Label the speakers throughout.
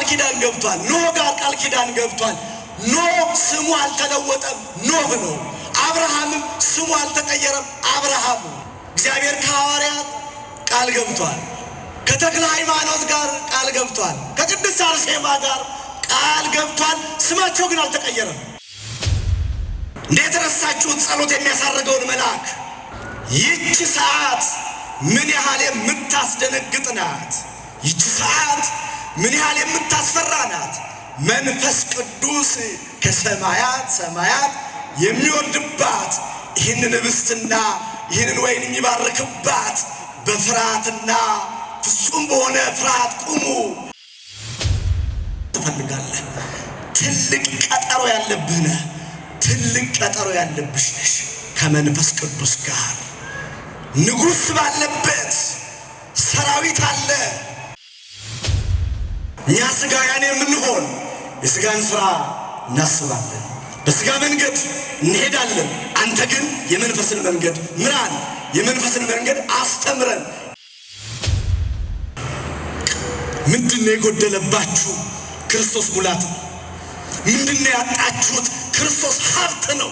Speaker 1: ኪዳን ገብቷል። ኖህ ጋር ቃል ኪዳን ገብቷል። ኖህ ስሙ አልተለወጠም፣ ኖህ ነው። አብርሃምም ስሙ አልተቀየረም፣ አብርሃም ነው። እግዚአብሔር ከሐዋርያት ቃል ገብቷል። ከተክለ ሃይማኖት ጋር ቃል ገብቷል። ከቅድስት አርሴማ ጋር ቃል ገብቷል። ስማቸው ግን አልተቀየረም። እንዴት ረሳችሁት ጸሎት የሚያሳርገውን መልአክ? ይህች ሰዓት ምን ያህል የምታስደነግጥ ናት! ይህች ሰዓት ምን ያህል የምታስፈራ ናት! መንፈስ ቅዱስ ከሰማያት ሰማያት የሚወርድባት፣ ይህንን ኅብስትና ይህንን ወይን የሚባርክባት፣ በፍርሃትና ፍጹም በሆነ ፍርሃት ቁሙ ትፈልጋለህ። ትልቅ ቀጠሮ ያለብህ ነህ። ትልቅ ቀጠሮ ያለብሽ ነሽ ከመንፈስ ቅዱስ ጋር። ንጉሥ ባለበት ሰራዊት አለ። እኛ ሥጋውያን የምንሆን የሥጋን ሥራ እናስባለን፣ በሥጋ መንገድ እንሄዳለን። አንተ ግን የመንፈስን መንገድ ምራን፣ የመንፈስን መንገድ አስተምረን። ምንድነው የጎደለባችሁ? ክርስቶስ ሙላት ነው። ምንድነው ያጣችሁት? ክርስቶስ ሀብት ነው።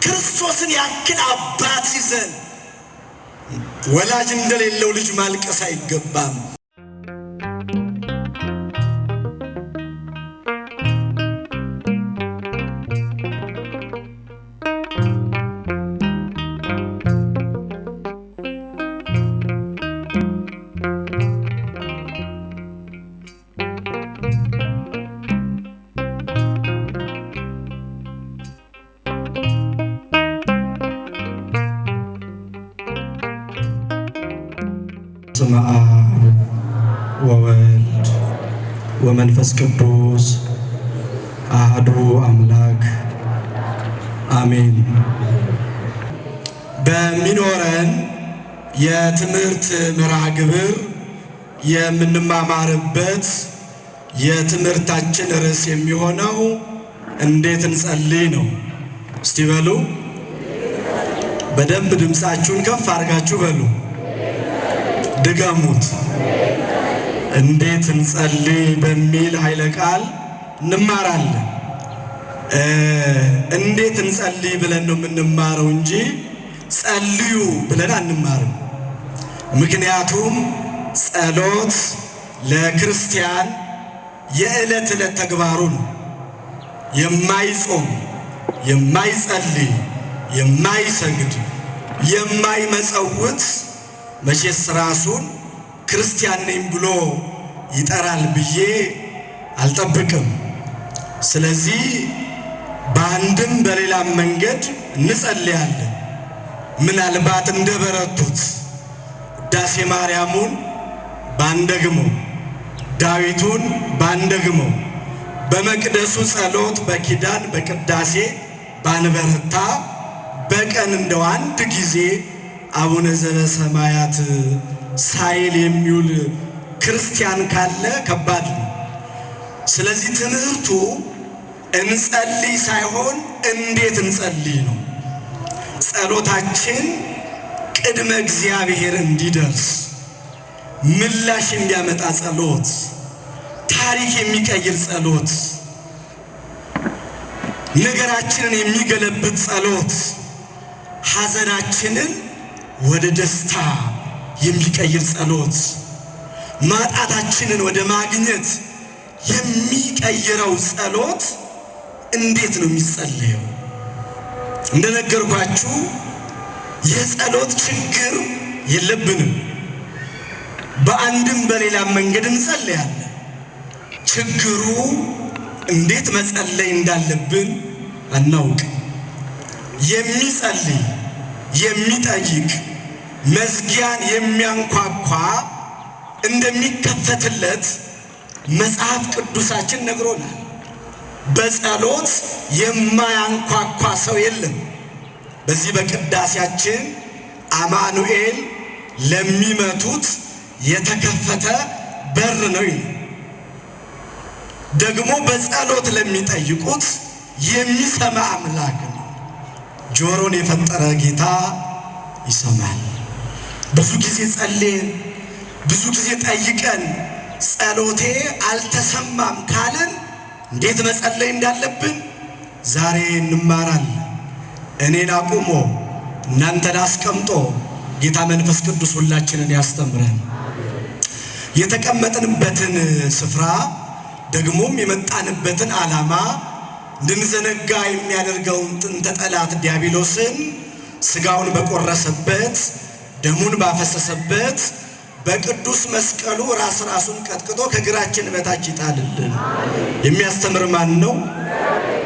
Speaker 1: ክርስቶስን ያክል አባት ይዘን ወላጅ እንደሌለው ልጅ ማልቀስ አይገባም።
Speaker 2: በስመ አብ ወወልድ ወመንፈስ ቅዱስ አሐዱ አምላክ አሜን። በሚኖረን የትምህርት መርሃ ግብር የምንማማርበት የትምህርታችን ርዕስ የሚሆነው እንዴት እንጸልይ ነው። እስቲ በሉ፣ በደንብ ድምፃችሁን ከፍ አድርጋችሁ በሉ፣ ድገሙት። እንዴት እንጸልይ በሚል ኃይለ ቃል እንማራለን። እንዴት እንጸልይ ብለን ነው የምንማረው እንጂ ጸልዩ ብለን አንማርም። ምክንያቱም ጸሎት ለክርስቲያን የዕለት ዕለት ተግባሩ ነው። የማይጾም የማይጸልይ የማይሰግድ የማይመጸውት መቼስ ራሱን ክርስቲያን ነኝ ብሎ ይጠራል ብዬ አልጠብቅም። ስለዚህ በአንድም በሌላም መንገድ እንጸልያለን። ምናልባት እንደበረቱት ውዳሴ ማርያሙን ባንደግመው፣ ዳዊቱን ባንደግመው፣ በመቅደሱ ጸሎት በኪዳን በቅዳሴ ባንበረታ፣ በቀን እንደው አንድ ጊዜ አቡነ ዘበሰማያት ሳይል የሚውል ክርስቲያን ካለ ከባድ ነው። ስለዚህ ትምህርቱ እንጸልይ ሳይሆን እንዴት እንጸልይ ነው። ጸሎታችን ቅድመ እግዚአብሔር እንዲደርስ ምላሽ የሚያመጣ ጸሎት፣ ታሪክ የሚቀይር ጸሎት፣ ነገራችንን የሚገለብጥ ጸሎት፣ ሐዘናችንን ወደ ደስታ የሚቀይር ጸሎት፣ ማጣታችንን ወደ ማግኘት የሚቀይረው ጸሎት እንዴት ነው የሚጸለየው? እንደነገርኳችሁ የጸሎት ችግር የለብንም። በአንድም በሌላም መንገድ እንጸልያለን። ችግሩ እንዴት መጸለይ እንዳለብን አናውቅ። የሚጸልይ የሚጠይቅ መዝጊያን የሚያንኳኳ እንደሚከፈትለት መጽሐፍ ቅዱሳችን ነግሮናል። በጸሎት የማያንኳኳ ሰው የለም። በዚህ በቅዳሴያችን አማኑኤል ለሚመቱት የተከፈተ በር ነው ይላል። ደግሞ በጸሎት ለሚጠይቁት የሚሰማ አምላክ ነው። ጆሮን የፈጠረ ጌታ ይሰማል። ብዙ ጊዜ ጸልየን ብዙ ጊዜ ጠይቀን ጸሎቴ አልተሰማም ካልን እንዴት መጸለይ እንዳለብን ዛሬ እንማራለን። እኔን አቁሞ እናንተን አስቀምጦ ጌታ መንፈስ ቅዱስ ሁላችንን ያስተምረን። የተቀመጥንበትን ስፍራ ደግሞም የመጣንበትን ዓላማ እንድንዘነጋ የሚያደርገውን ጥንተ ጠላት ዲያብሎስን ሥጋውን በቆረሰበት ደሙን ባፈሰሰበት በቅዱስ መስቀሉ ራሱን ቀጥቅጦ ከእግራችን በታች ይጣልልን። የሚያስተምር ማን ነው?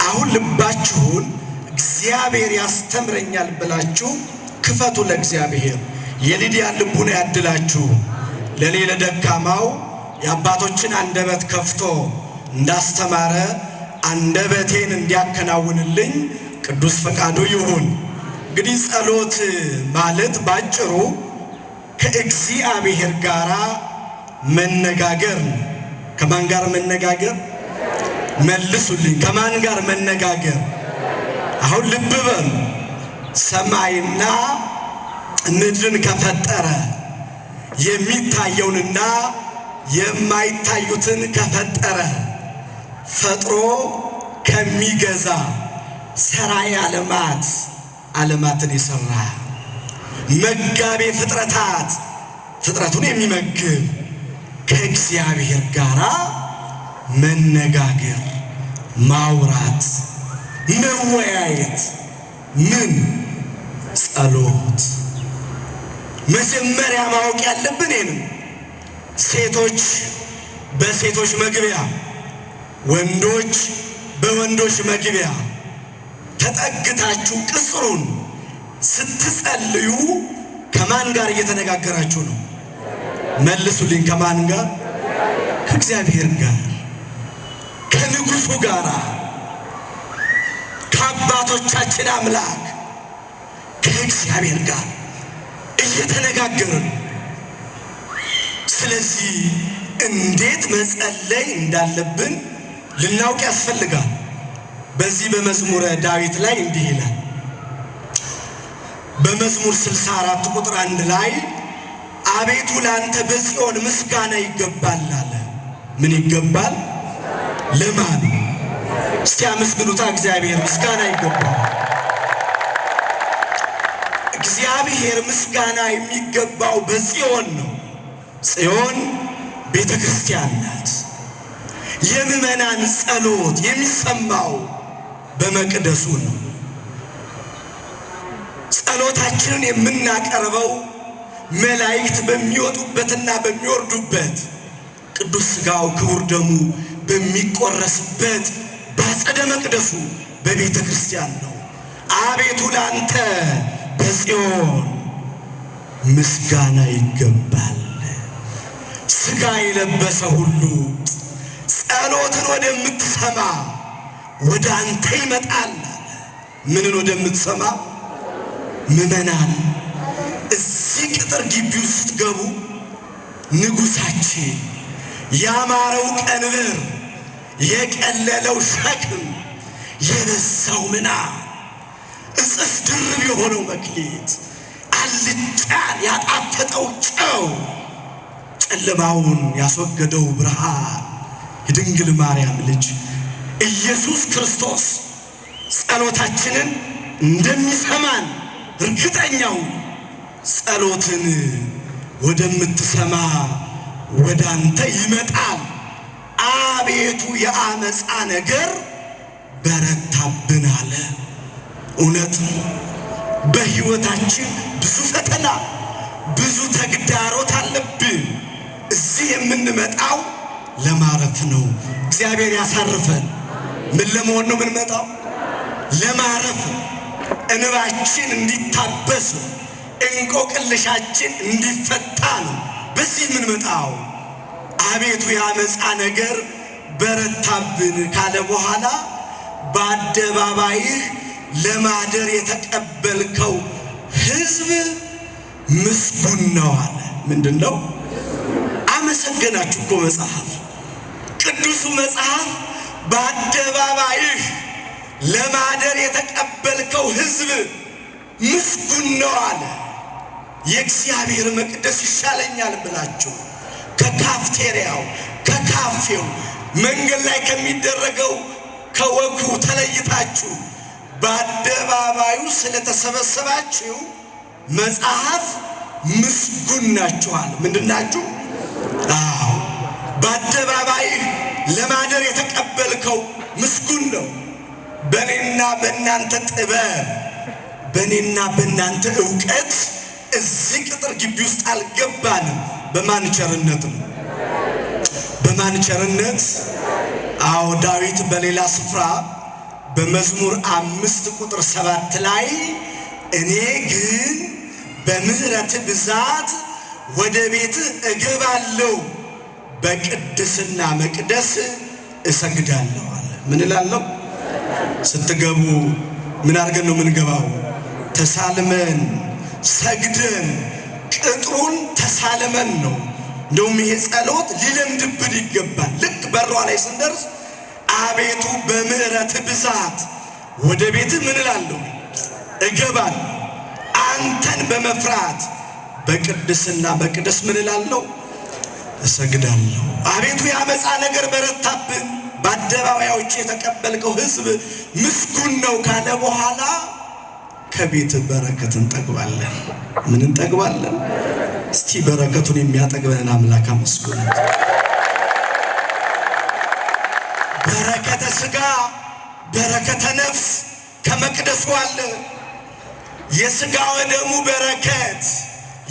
Speaker 2: አሁን ልባችሁን እግዚአብሔር ያስተምረኛል ብላችሁ ክፈቱ ለእግዚአብሔር። የሊዲያን ልቡን ያድላችሁ። ለኔ ለደካማው የአባቶችን አንደበት ከፍቶ እንዳስተማረ አንደበቴን እንዲያከናውንልኝ ቅዱስ ፈቃዱ ይሁን። እንግዲህ ጸሎት ማለት ባጭሩ ከእግዚአብሔር ጋር መነጋገር ነው። ከማን ጋር መነጋገር? መልሱልኝ። ከማን ጋር መነጋገር? አሁን ልብ በሉ። ሰማይና ምድርን ከፈጠረ የሚታየውንና የማይታዩትን ከፈጠረ ፈጥሮ ከሚገዛ ሰራይ ዓለማትን የሰራ መጋቤ ፍጥረታት ፍጥረቱን የሚመግብ ከእግዚአብሔር ጋር መነጋገር፣ ማውራት፣ መወያየት ምን? ጸሎት። መጀመሪያ ማወቅ ያለብን ይህን ሴቶች በሴቶች መግቢያ፣ ወንዶች በወንዶች መግቢያ ተጠግታችሁ ቅጽሩን ስትጸልዩ ከማን ጋር እየተነጋገራችሁ ነው? መልሱልኝ። ከማን ጋር? ከእግዚአብሔር ጋር፣ ከንጉሡ ጋር፣ ከአባቶቻችን አምላክ ከእግዚአብሔር ጋር እየተነጋገርን። ስለዚህ እንዴት መጸለይ እንዳለብን ልናውቅ ያስፈልጋል። በዚህ በመዝሙረ ዳዊት ላይ እንዲህ ይላል። በመዝሙር 64 ቁጥር 1 ላይ አቤቱ ላንተ በጽዮን ምስጋና ይገባል አለ። ምን ይገባል? ለማን? እስቲ አመስግኑታ። እግዚአብሔር ምስጋና ይገባል። እግዚአብሔር ምስጋና የሚገባው በጽዮን ነው። ጽዮን ቤተ ክርስቲያን ናት። የምእመናን ጸሎት የሚሰማው በመቅደሱ ነው። ጸሎታችንን የምናቀርበው መላእክት በሚወጡበትና በሚወርዱበት ቅዱስ ሥጋው ክቡር ደሙ በሚቆረስበት በአጸደ መቅደሱ በቤተ ክርስቲያን ነው። አቤቱ ላንተ በጽዮን ምስጋና ይገባል። ሥጋ የለበሰ ሁሉ ጸሎትን ወደምትሰማ ወደ አንተ ይመጣል። ምንን ወደምትሰማ? ምእመናን እዚህ ቅጥር ግቢ ውስጥ ስትገቡ ንጉሣችን ያማረው ቀንበር፣ የቀለለው ሸክም፣ የበዛው ምናን፣ እጥፍ ድርብ የሆነው መክሊት፣ አልጫን ያጣፈጠው ጨው፣ ጨለማውን ያስወገደው ብርሃን የድንግል ማርያም ልጅ ኢየሱስ ክርስቶስ ጸሎታችንን እንደሚሰማን እርግጠኛው ጸሎትን ወደምትሰማ ወደ አንተ ይመጣል። አቤቱ የአመፃ ነገር በረታብን አለ። እውነት በሕይወታችን ብዙ ፈተና ብዙ ተግዳሮት አለብን። እዚህ የምንመጣው ለማረፍ ነው። እግዚአብሔር ያሳርፈን። ምን ለመሆን ነው የምንመጣው? ለማረፍ። እንባችን እንዲታበስ፣ እንቆቅልሻችን እንዲፈታ ነው በዚህ የምንመጣው። አቤቱ የአመፃ ነገር በረታብን ካለ በኋላ በአደባባይህ ለማደር የተቀበልከው ሕዝብ ምስጉን ነው አለ። ምንድን ነው? አመሰገናችሁ እኮ መጽሐፍ፣ ቅዱሱ መጽሐፍ በአደባባይህ ለማደር የተቀበልከው ሕዝብ ምስጉን ነው አለ። የእግዚአብሔር መቅደስ ይሻለኛል ብላችሁ ከካፍቴሪያው ከካፌው መንገድ ላይ ከሚደረገው ከወጉ ተለይታችሁ በአደባባዩ ስለተሰበሰባችሁ መጽሐፍ ምስጉን ናችኋል። ምንድናችሁ? አዎ በአደባባይ ለማደር የተቀበልከው ምስጉን ነው። በእኔና በእናንተ ጥበብ፣ በእኔና በእናንተ ዕውቀት እዚህ ቅጥር ግቢ ውስጥ አልገባንም። በማን ቸርነት ነው? በማን ቸርነት? አዎ ዳዊት በሌላ ስፍራ በመዝሙር 5:7 ላይ እኔ ግን በምህረት ብዛት ወደ ቤትህ እገባለሁ፣ በቅድስና መቅደስ እሰግዳለሁ አለ። ምን እላለሁ? ስትገቡ ምን አድርገን ነው የምንገባው? ተሳልመን ሰግደን ቅጥሩን ተሳልመን ነው። እንደውም ይሄ ጸሎት ሊለምድብን ይገባል። ልክ በሯ ላይ ስንደርስ አቤቱ በምህረት ብዛት ወደ ቤትህ ምን እላለሁ? እገባለሁ። አንተን በመፍራት በቅድስና መቅደስ ምን እላለሁ? እሰግዳለሁ። አቤቱ ያመፃ ነገር በረታብን፣ በአደባባዮች የተቀበልከው ሕዝብ ምስጉን ነው ካለ በኋላ ከቤት በረከት እንጠግባለን። ምን እንጠግባለን? እስቲ በረከቱን የሚያጠግበን አምላክ አመስግኑ። በረከተ ሥጋ በረከተ ነፍስ ከመቅደሱ አለ። የሥጋ ወደሙ በረከት፣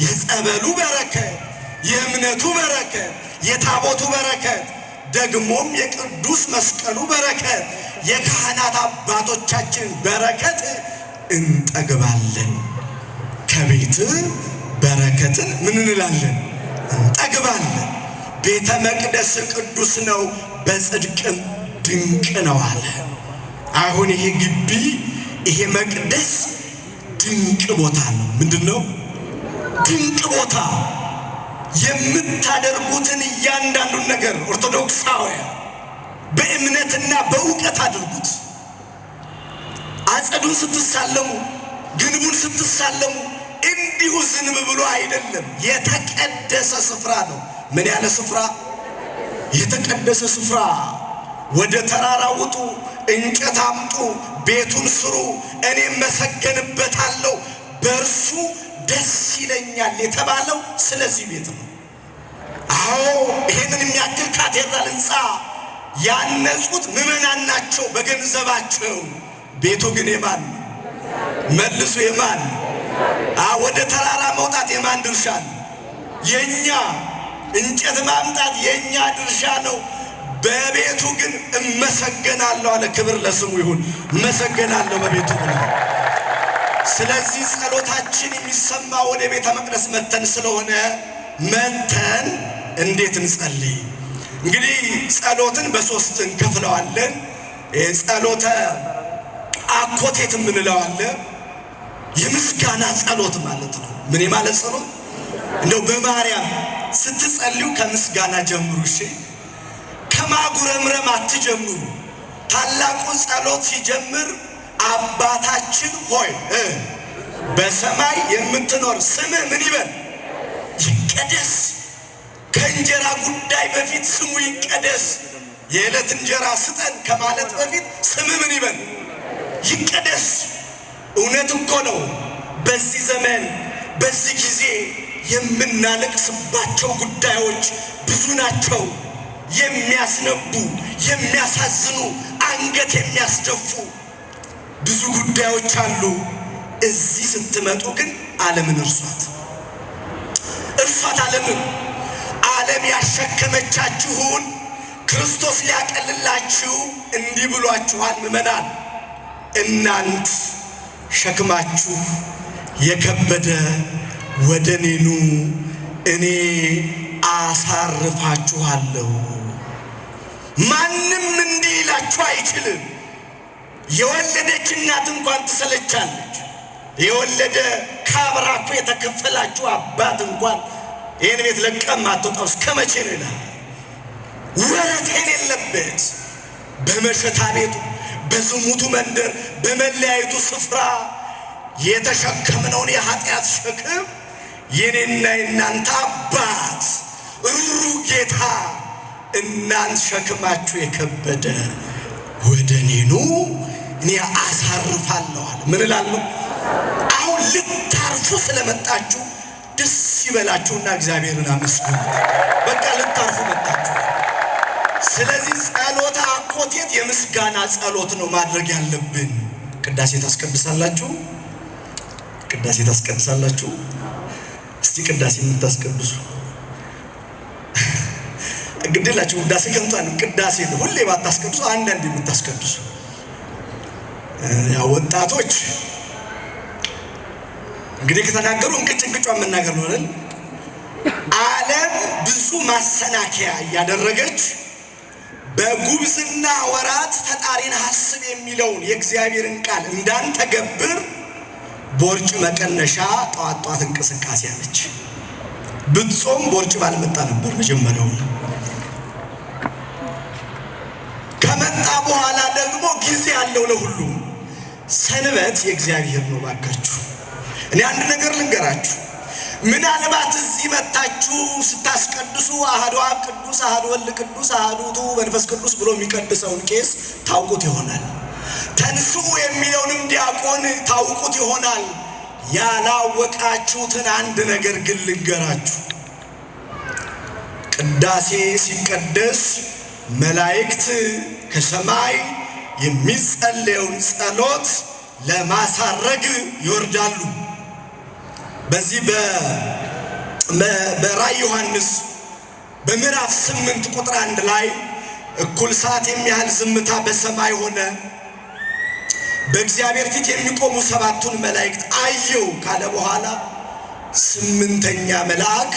Speaker 2: የጸበሉ በረከት፣ የእምነቱ በረከት፣ የታቦቱ በረከት፣ ደግሞም የቅዱስ መስቀሉ በረከት፣ የካህናት አባቶቻችን በረከት እንጠግባለን። ከቤት በረከትን ምን እንላለን? እንጠግባለን። ቤተ መቅደስ ቅዱስ ነው፣ በጽድቅም ድንቅ ነው አለ። አሁን ይሄ ግቢ ይሄ መቅደስ ድንቅ ቦታ ነው። ምንድን ነው? ድንቅ ቦታ። የምታደርጉትን እያንዳንዱን ነገር ኦርቶዶክሳውያን በእምነትና በእውቀት አድርጉት። አጸዱን ስትሳለሙ፣ ግንቡን ስትሳለሙ እንዲሁ ዝም ብሎ አይደለም። የተቀደሰ ስፍራ ነው። ምን ያለ ስፍራ? የተቀደሰ ስፍራ። ወደ ተራራ ውጡ፣ እንጨት አምጡ፣ ቤቱን ስሩ፣ እኔም መሰገንበታለሁ፣ በእርሱ ደስ ይለኛል የተባለው ስለዚህ ቤት ነው። አዎ ይሄንን የሚያክል ካቴድራል ሕንፃ ያነጹት ምዕመናን ናቸው በገንዘባቸው። ቤቱ ግን የማን ነው? መልሱ የማን? ወደ ተራራ መውጣት የማን ድርሻ ነው? የኛ። እንጨት ማምጣት የኛ ድርሻ ነው። በቤቱ ግን እመሰገናለሁ አለ። ክብር ለስሙ ይሁን። እመሰገናለሁ በቤቱ ብሎ። ስለዚህ ጸሎታችን የሚሰማ ወደ ቤተ መቅደስ መተን ስለሆነ መተን እንዴት እንጸልይ? እንግዲህ ጸሎትን በሶስት እንከፍለዋለን። ጸሎተ አኮቴት የምንለው አለ። የምስጋና ጸሎት ማለት ነው። ምን ማለት ጸሎት? እንደው በማርያም ስትጸልዩ ከምስጋና ጀምሩ። እሺ፣ ከማጉረምረም አትጀምሩ። ታላቁ ጸሎት ሲጀምር አባታችን ሆይ በሰማይ የምትኖር ስምህ ምን ይበል? ይቀደስ። ከእንጀራ ጉዳይ በፊት ስሙ ይቀደስ። የዕለት እንጀራ ስጠን ከማለት በፊት ስምህ ምን ይበል? ይቀደስ። እውነት እኮ ነው። በዚህ ዘመን በዚህ ጊዜ የምናለቅስባቸው ጉዳዮች ብዙ ናቸው። የሚያስነቡ፣ የሚያሳዝኑ፣ አንገት የሚያስደፉ ብዙ ጉዳዮች አሉ። እዚህ ስትመጡ ግን ዓለምን እርሷት። ዓለምን ዓለም ያሸከመቻችሁን ክርስቶስ ሊያቀልላችሁ እንዲህ ብሏችኋል። ምእመናን እናንት ሸክማችሁ የከበደ ወደ እኔ ኑ፣ እኔ አሳርፋችኋለሁ። ማንም እንዲህ ይላችሁ አይችልም። የወለደች እናት እንኳን ትሰለቻለች። የወለደ ከአብራኩ የተከፈላችሁ አባት እንኳን ይህን ቤት ለቀም አትወጣው እስከ መቼ ነው ይላል። ወረት የሌለበት በመሸታ ቤቱ፣ በዝሙቱ መንደር፣ በመለያየቱ ስፍራ የተሸከምነውን የኃጢአት ሸክም የኔና የናንተ አባት ሩሩ ጌታ እናንት ሸክማችሁ የከበደ ወደ እኔ ኑ እኔ አሳርፋለሁ አለ። ምን እላለሁ? አሁን ልታርፉ ስለመጣችሁ ደስ ይበላችሁና እግዚአብሔርን አመስግኑ። በቃ ልታርፉ መጣችሁ። ስለዚህ ጸሎተ አኮቴት የምስጋና ጸሎት ነው ማድረግ ያለብን። ቅዳሴ ታስቀድሳላችሁ? ቅዳሴ ታስቀድሳላችሁ? እስቲ ቅዳሴ የምታስቀድሱ ግዴላችሁ። ቅዳሴ ከንቷን ቅዳሴ ሁሌ ባታስቀድሱ አንዳንድ የምታስቀድሱ ያው ወጣቶች እንግዲህ ከተናገሩ እንቅጭንቅጯን መናገር ነው አይደል? ዓለም ብዙ ማሰናከያ እያደረገች በጉብዝና ወራት ፈጣሪን ሐስብ የሚለውን የእግዚአብሔርን ቃል እንዳንተገብር ቦርጭ መቀነሻ ጧት ጧት እንቅስቃሴ አለች። ብትጾም ቦርጭ ባልመጣ ነበር መጀመሪያው። ከመጣ በኋላ ደግሞ ጊዜ ያለው ለሁሉም። ሰንበት የእግዚአብሔር ነው። ባካችሁ እኔ አንድ ነገር ልንገራችሁ። ምናልባት እዚህ መጣችሁ ስታስቀድሱ አሐዱ አብ ቅዱስ፣ አሐዱ ወልድ ቅዱስ፣ አሐዱ ውእቱ መንፈስ ቅዱስ ብሎ የሚቀድሰውን ቄስ ታውቁት ይሆናል። ተንሥኡ የሚለውንም ዲያቆን ታውቁት ይሆናል። ያላወቃችሁትን አንድ ነገር ግን ልንገራችሁ። ቅዳሴ ሲቀደስ መላእክት ከሰማይ የሚጸለየውን ጸሎት ለማሳረግ ይወርዳሉ። በዚህ በራዕየ ዮሐንስ በምዕራፍ 8 ቁጥር 1 ላይ እኩል ሰዓት የሚያህል ዝምታ በሰማይ ሆነ፣ በእግዚአብሔር ፊት የሚቆሙ 7ቱን መላእክት አየሁ ካለ በኋላ 8ኛ መልአክ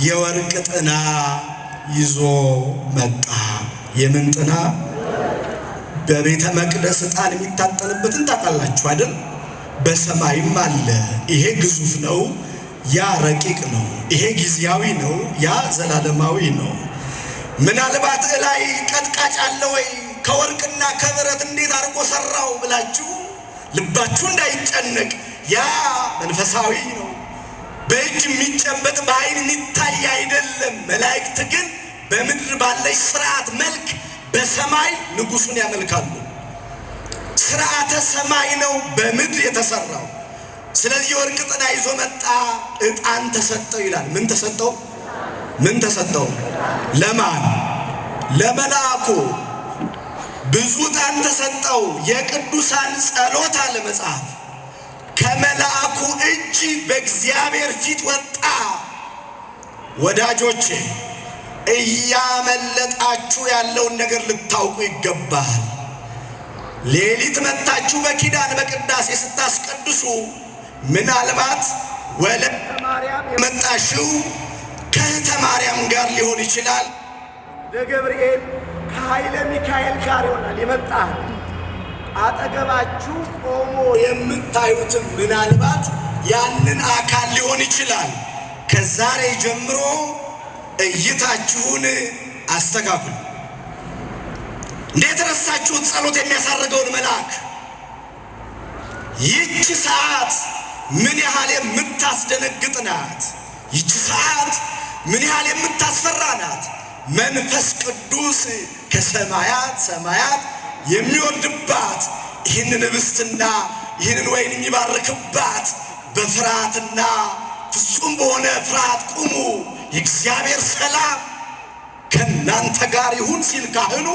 Speaker 2: የወርቅ ጥና ይዞ መጣ። የምን ጥና? በቤተ መቅደስ ዕጣን የሚታጠንበትን ታውቃላችሁ አይደል? በሰማይም አለ። ይሄ ግዙፍ ነው፣ ያ ረቂቅ ነው። ይሄ ጊዜያዊ ነው፣ ያ ዘላለማዊ ነው። ምናልባት ላይ ቀጥቃጭ አለ ወይ ከወርቅና ከብረት እንዴት አድርጎ ሰራው ብላችሁ ልባችሁ እንዳይጨነቅ፣ ያ መንፈሳዊ ነው። በእጅ የሚጨበጥ በዓይን የሚታይ አይደለም። መላእክት ግን በምድር ባለች ስርዓት መልክ በሰማይ ንጉሱን ያመልካሉ። ስርዓተ ሰማይ ነው በምድር የተሰራው። ስለዚህ የወርቅ ጥና ይዞ መጣ፣ ዕጣን ተሰጠው ይላል። ምን ተሰጠው? ምን ተሰጠው? ለማን? ለመልአኩ። ብዙ ዕጣን ተሰጠው። የቅዱሳን ጸሎት አለ መጽሐፍ ከመልአኩ እጅ በእግዚአብሔር ፊት ወጣ። ወዳጆቼ እያመለጣችሁ ያለውን ነገር ልታውቁ ይገባል። ሌሊት መታችሁ በኪዳን በቅዳሴ ስታስቀድሱ ምናልባት ወለተ ማርያም የመጣሽው ከእህተ ማርያም ጋር ሊሆን ይችላል። ለገብርኤል ከኃይለ ሚካኤል ጋር ይሆናል የመጣ አጠገባችሁ ቆሞ የምታዩትም ምናልባት ያንን አካል ሊሆን ይችላል። ከዛሬ ጀምሮ እይታችሁን አስተካክሉ። እንዴት ረሳችሁት ጸሎት የሚያሳርገውን መልአክ? ይህች ሰዓት ምን ያህል የምታስደነግጥ ናት! ይህች ሰዓት ምን ያህል የምታስፈራ ናት! መንፈስ ቅዱስ ከሰማያት ሰማያት የሚወርድባት፣ ይህንን ኅብስትና ይህንን ወይን የሚባርክባት፣ በፍርሃትና ፍጹም በሆነ ፍርሃት ቁሙ፣ የእግዚአብሔር ሰላም ከእናንተ ጋር ይሁን ሲል ካህኑ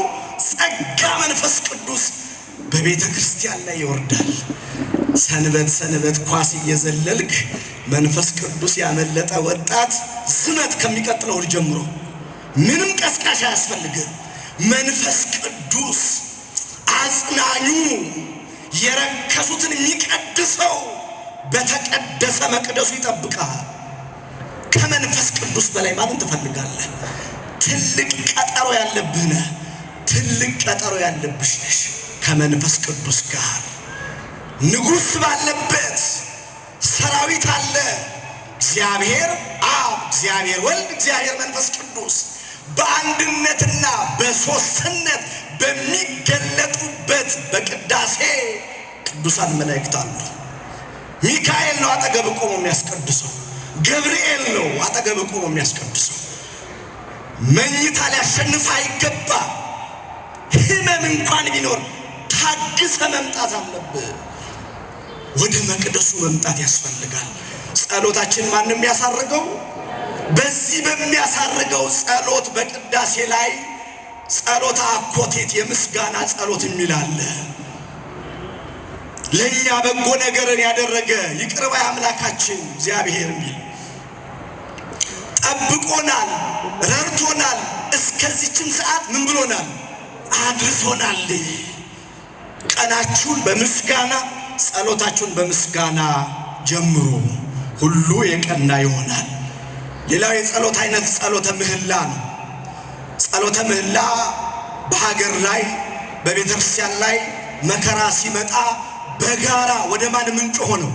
Speaker 2: ጸጋ መንፈስ ቅዱስ በቤተ ክርስቲያን ላይ ይወርዳል። ሰንበት ሰንበት ኳስ እየዘለልክ መንፈስ ቅዱስ ያመለጠ ወጣት ዝመት ከሚቀጥለው እሑድ ጀምሮ ምንም ቀስቃሽ አያስፈልግም። መንፈስ ቅዱስ አጽናኙ፣ የረከሱትን የሚቀድሰው በተቀደሰ መቅደሱ ይጠብቃል። ከመንፈስ ቅዱስ በላይ ማንን ትፈልጋለህ? ትልቅ ቀጠሮ ያለብህ ነህ። ትልቅ ቀጠሮ ያለብሽ ነሽ ከመንፈስ ቅዱስ ጋር። ንጉሥ ባለበት ሰራዊት አለ። እግዚአብሔር አብ፣ እግዚአብሔር ወልድ፣ እግዚአብሔር መንፈስ ቅዱስ በአንድነትና በሦስትነት በሚገለጡበት በቅዳሴ ቅዱሳን መላእክት አሉ። ሚካኤል ነው አጠገብ ቆሞ የሚያስቀድሰው። ገብርኤል ነው አጠገብ ቆሞ የሚያስቀድሰው። መኝታ ሊያሸንፍ አይገባ። ህመም እንኳን ቢኖር ታግሰ መምጣት አለብህ። ወደ መቅደሱ መምጣት ያስፈልጋል። ጸሎታችን ማንም ያሳርገው። በዚህ በሚያሳርገው ጸሎት በቅዳሴ ላይ ጸሎተ አኮቴት የምስጋና ጸሎት የሚል አለ። ለኛ በጎ ነገርን ያደረገ ይቅር ባይ አምላካችን እግዚአብሔር የሚል ጠብቆናል፣ ረድቶናል፣ እስከዚህችም ሰዓት ምን ብሎናል? አድርሶናል። ቀናችሁን በምስጋና ጸሎታችሁን በምስጋና ጀምሩ፣ ሁሉ የቀና ይሆናል። ሌላው የጸሎት አይነት ጸሎተ ምህላ ነው። ጸሎተ ምህላ በሀገር ላይ በቤተ ክርስቲያን ላይ መከራ ሲመጣ በጋራ ወደ ማን ምንጮሆ ነው?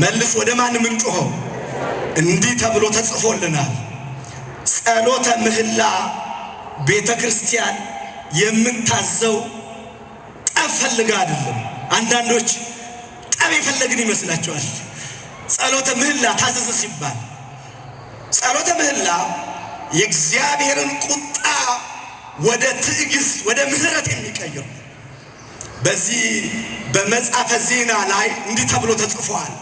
Speaker 2: መልስ ወደ ማን ምንጮሆ? እንዲህ ተብሎ ተጽፎልናል። ጸሎተ ምህላ ቤተ ክርስቲያን የምታዘው ጠብ ፈልጋ አይደለም። አንዳንዶች ጠብ የፈለግን ይመስላቸዋል። ጸሎተ ምህላ ታዘዘ ሲባል ጸሎተ ምህላ የእግዚአብሔርን ቁጣ ወደ ትዕግስት ወደ ምህረት የሚቀይር። በዚህ በመጽሐፈ ዜና ላይ እንዲህ ተብሎ ተጽፏል።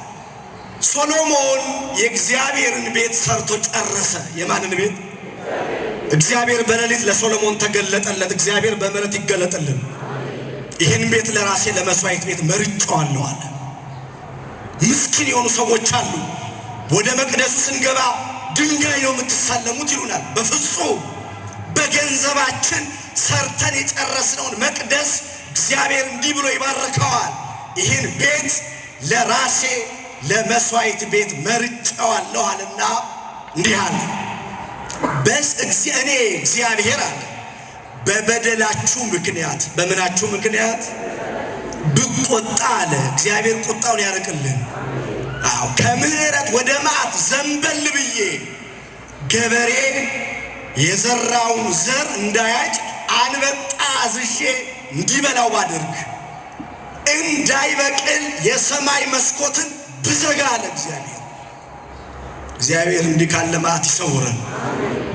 Speaker 2: ሶሎሞን የእግዚአብሔርን ቤት ሰርቶ ጨረሰ። የማንን ቤት? እግዚአብሔር በሌሊት ለሶሎሞን ተገለጠለት። እግዚአብሔር በምሕረት ይገለጥልን። ይህን ቤት ለራሴ ለመስዋዕት ቤት መርጬዋለሁ አለ። ምስኪን የሆኑ ሰዎች አሉ። ወደ መቅደሱ ስንገባ ድንጋይ ነው የምትሳለሙት ይሉናል። በፍጹም በገንዘባችን ሰርተን የጨረስነውን መቅደስ እግዚአብሔር እንዲህ ብሎ ይባርከዋል። ይህን ቤት ለራሴ ለመስዋዕት ቤት መርጬዋለሁ አለና እንዲህ አለ። እኔ እግዚአብሔር አለ በበደላችሁ ምክንያት በምናችሁ ምክንያት ብቆጣ አለ እግዚአብሔር ቁጣውን ያርቅልን። አዎ ከምሕረት ወደ መዓት ዘንበል ብዬ ገበሬ የዘራውን ዘር እንዳያጭ አንበጣ አዝዤ እንዲበላው ባደርግ እንዳይበቅል የሰማይ መስኮትን ብዘጋ አለ እግዚአብሔር። እግዚአብሔር እንዲህ ካለ መዓት ይሰውረን።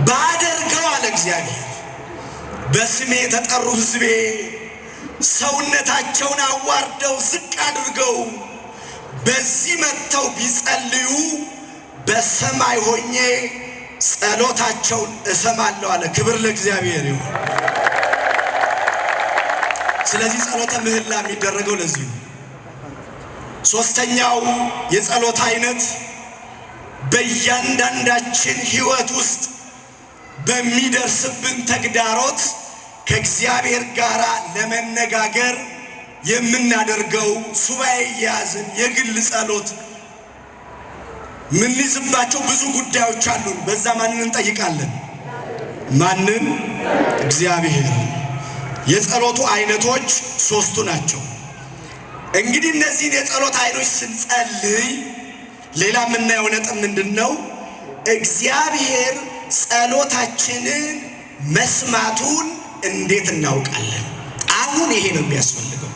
Speaker 2: ባደርገው አለ እግዚአብሔር በስሜ የተጠሩ ሕዝቤ ሰውነታቸውን አዋርደው ዝቅ አድርገው በዚህ መጥተው ቢጸልዩ በሰማይ ሆኜ ጸሎታቸውን እሰማለሁ አለ። ክብር ለእግዚአብሔር ይሁን። ስለዚህ ጸሎተ ምህላ የሚደረገው ለዚህ ነው። ሶስተኛው የጸሎት አይነት በእያንዳንዳችን ሕይወት ውስጥ በሚደርስብን ተግዳሮት ከእግዚአብሔር ጋር ለመነጋገር የምናደርገው ሱባኤ ያዝን የግል ጸሎት ምን ይዝባቸው ብዙ ጉዳዮች አሉን። በዛ ማንን እንጠይቃለን? ማንን? እግዚአብሔር። የጸሎቱ አይነቶች ሶስቱ ናቸው። እንግዲህ እነዚህን የጸሎት አይነቶች ስንጸልይ ሌላ የምናየው ነጥብ ምንድነው? እግዚአብሔር ጸሎታችንን መስማቱን እንዴት እናውቃለን? አሁን ይሄ ነው የሚያስፈልገው።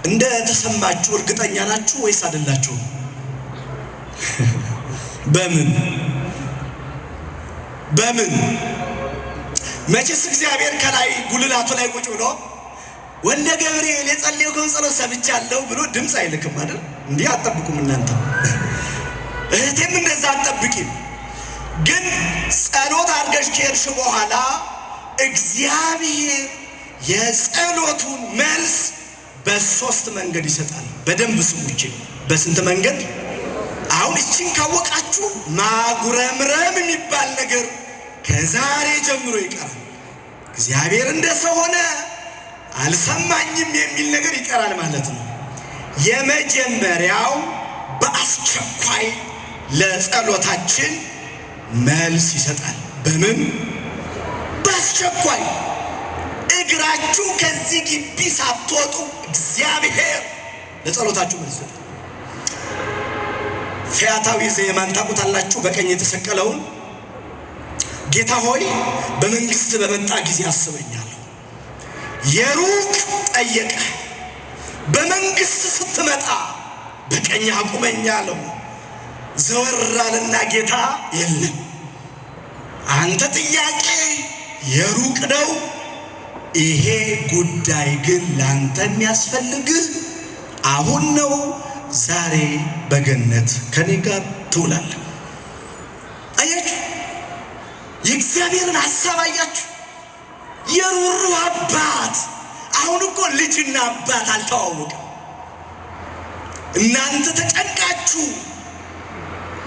Speaker 2: እንደ ተሰማችሁ እርግጠኛ ናችሁ ወይስ አይደላችሁ? በምን መቼስ እግዚአብሔር ከላይ ጉልላቱ ላይ ቁጭ ብሎ ወልደ ገብርኤል የጸለየውን ጸሎት ሰምቻለሁ ብሎ ድምፅ አይልክም አይደል? እንዲህ አትጠብቁም እናንተ። እህቴም እንደዛ አትጠብቂም። ግን ጸሎት አድርገሽ ከሄድሽ በኋላ እግዚአብሔር የጸሎቱን መልስ በሶስት መንገድ ይሰጣል። በደንብ ስሙች። በስንት መንገድ? አሁን እቺን ካወቃችሁ ማጉረምረም የሚባል ነገር ከዛሬ ጀምሮ ይቀራል። እግዚአብሔር እንደ ሰው ሆነ አልሰማኝም የሚል ነገር ይቀራል ማለት ነው። የመጀመሪያው በአስቸኳይ ለጸሎታችን መልስ ይሰጣል። በምን? በአስቸኳይ እግራችሁ ከዚህ ግቢ ሳትወጡ እግዚአብሔር ለጸሎታችሁ መልስ ይሰጣል። ፈያታዊ ዘየማን ታውቁታላችሁ? በቀኝ የተሰቀለውን ጌታ ሆይ በመንግስት በመጣ ጊዜ አስበኛለሁ። የሩቅ ጠየቀ፣ በመንግስት ስትመጣ በቀኝ አቁመኝ አለው። ዘወር አለና ጌታ የለም አንተ ጥያቄ የሩቅ ነው። ይሄ ጉዳይ ግን ላንተ የሚያስፈልግህ አሁን ነው። ዛሬ በገነት ከኔ ጋር ትውላለህ። አያችሁ፣ የእግዚአብሔርን ሐሳብ አያችሁ። የሩሩ አባት። አሁን እኮ ልጅና አባት አልተዋወቅም። እናንተ ተጨንቃችሁ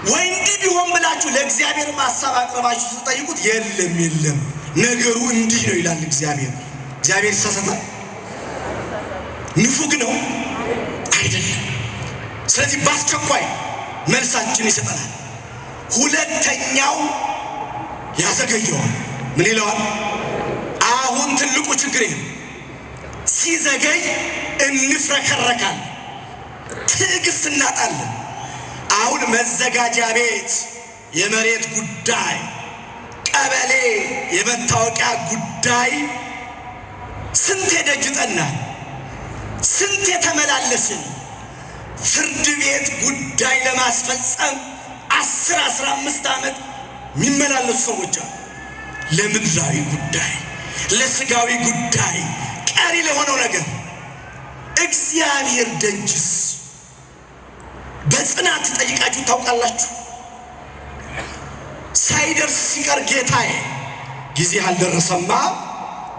Speaker 2: ወይ እንዲህ ቢሆን ብላችሁ ለእግዚአብሔር ሐሳብ አቅርባችሁ ትጠይቁት፣ የለም ነገሩ እንዲህ ነው ይላል እግዚአብሔር። እግዚአብሔር ይሳሳታል? ንፉግ ነው አይደለም። ስለዚህ በአስቸኳይ መልሳችን ይሰጠናል። ሁለተኛው ያዘገየዋል። ምን ይለዋል? አሁን ትልቁ ችግር ሲዘገይ እንፍረከረካለን፣ ትዕግስት እናጣለን። አሁን መዘጋጃ ቤት የመሬት ጉዳይ፣ ቀበሌ የመታወቂያ ጉዳይ ስንት ደጅ ጠናን፣ ስንት የተመላለስን። ፍርድ ቤት ጉዳይ ለማስፈጸም 10-15 ዓመት የሚመላለሱ ሰዎች አሉ። ለምድራዊ ጉዳይ፣ ለስጋዊ ጉዳይ፣ ቀሪ ለሆነው ነገር። እግዚአብሔር ደጅስ በጽናት ጠይቃችሁ ታውቃላችሁ? ሳይደርስ ሲቀር ጌታዬ ጊዜ አልደረሰማ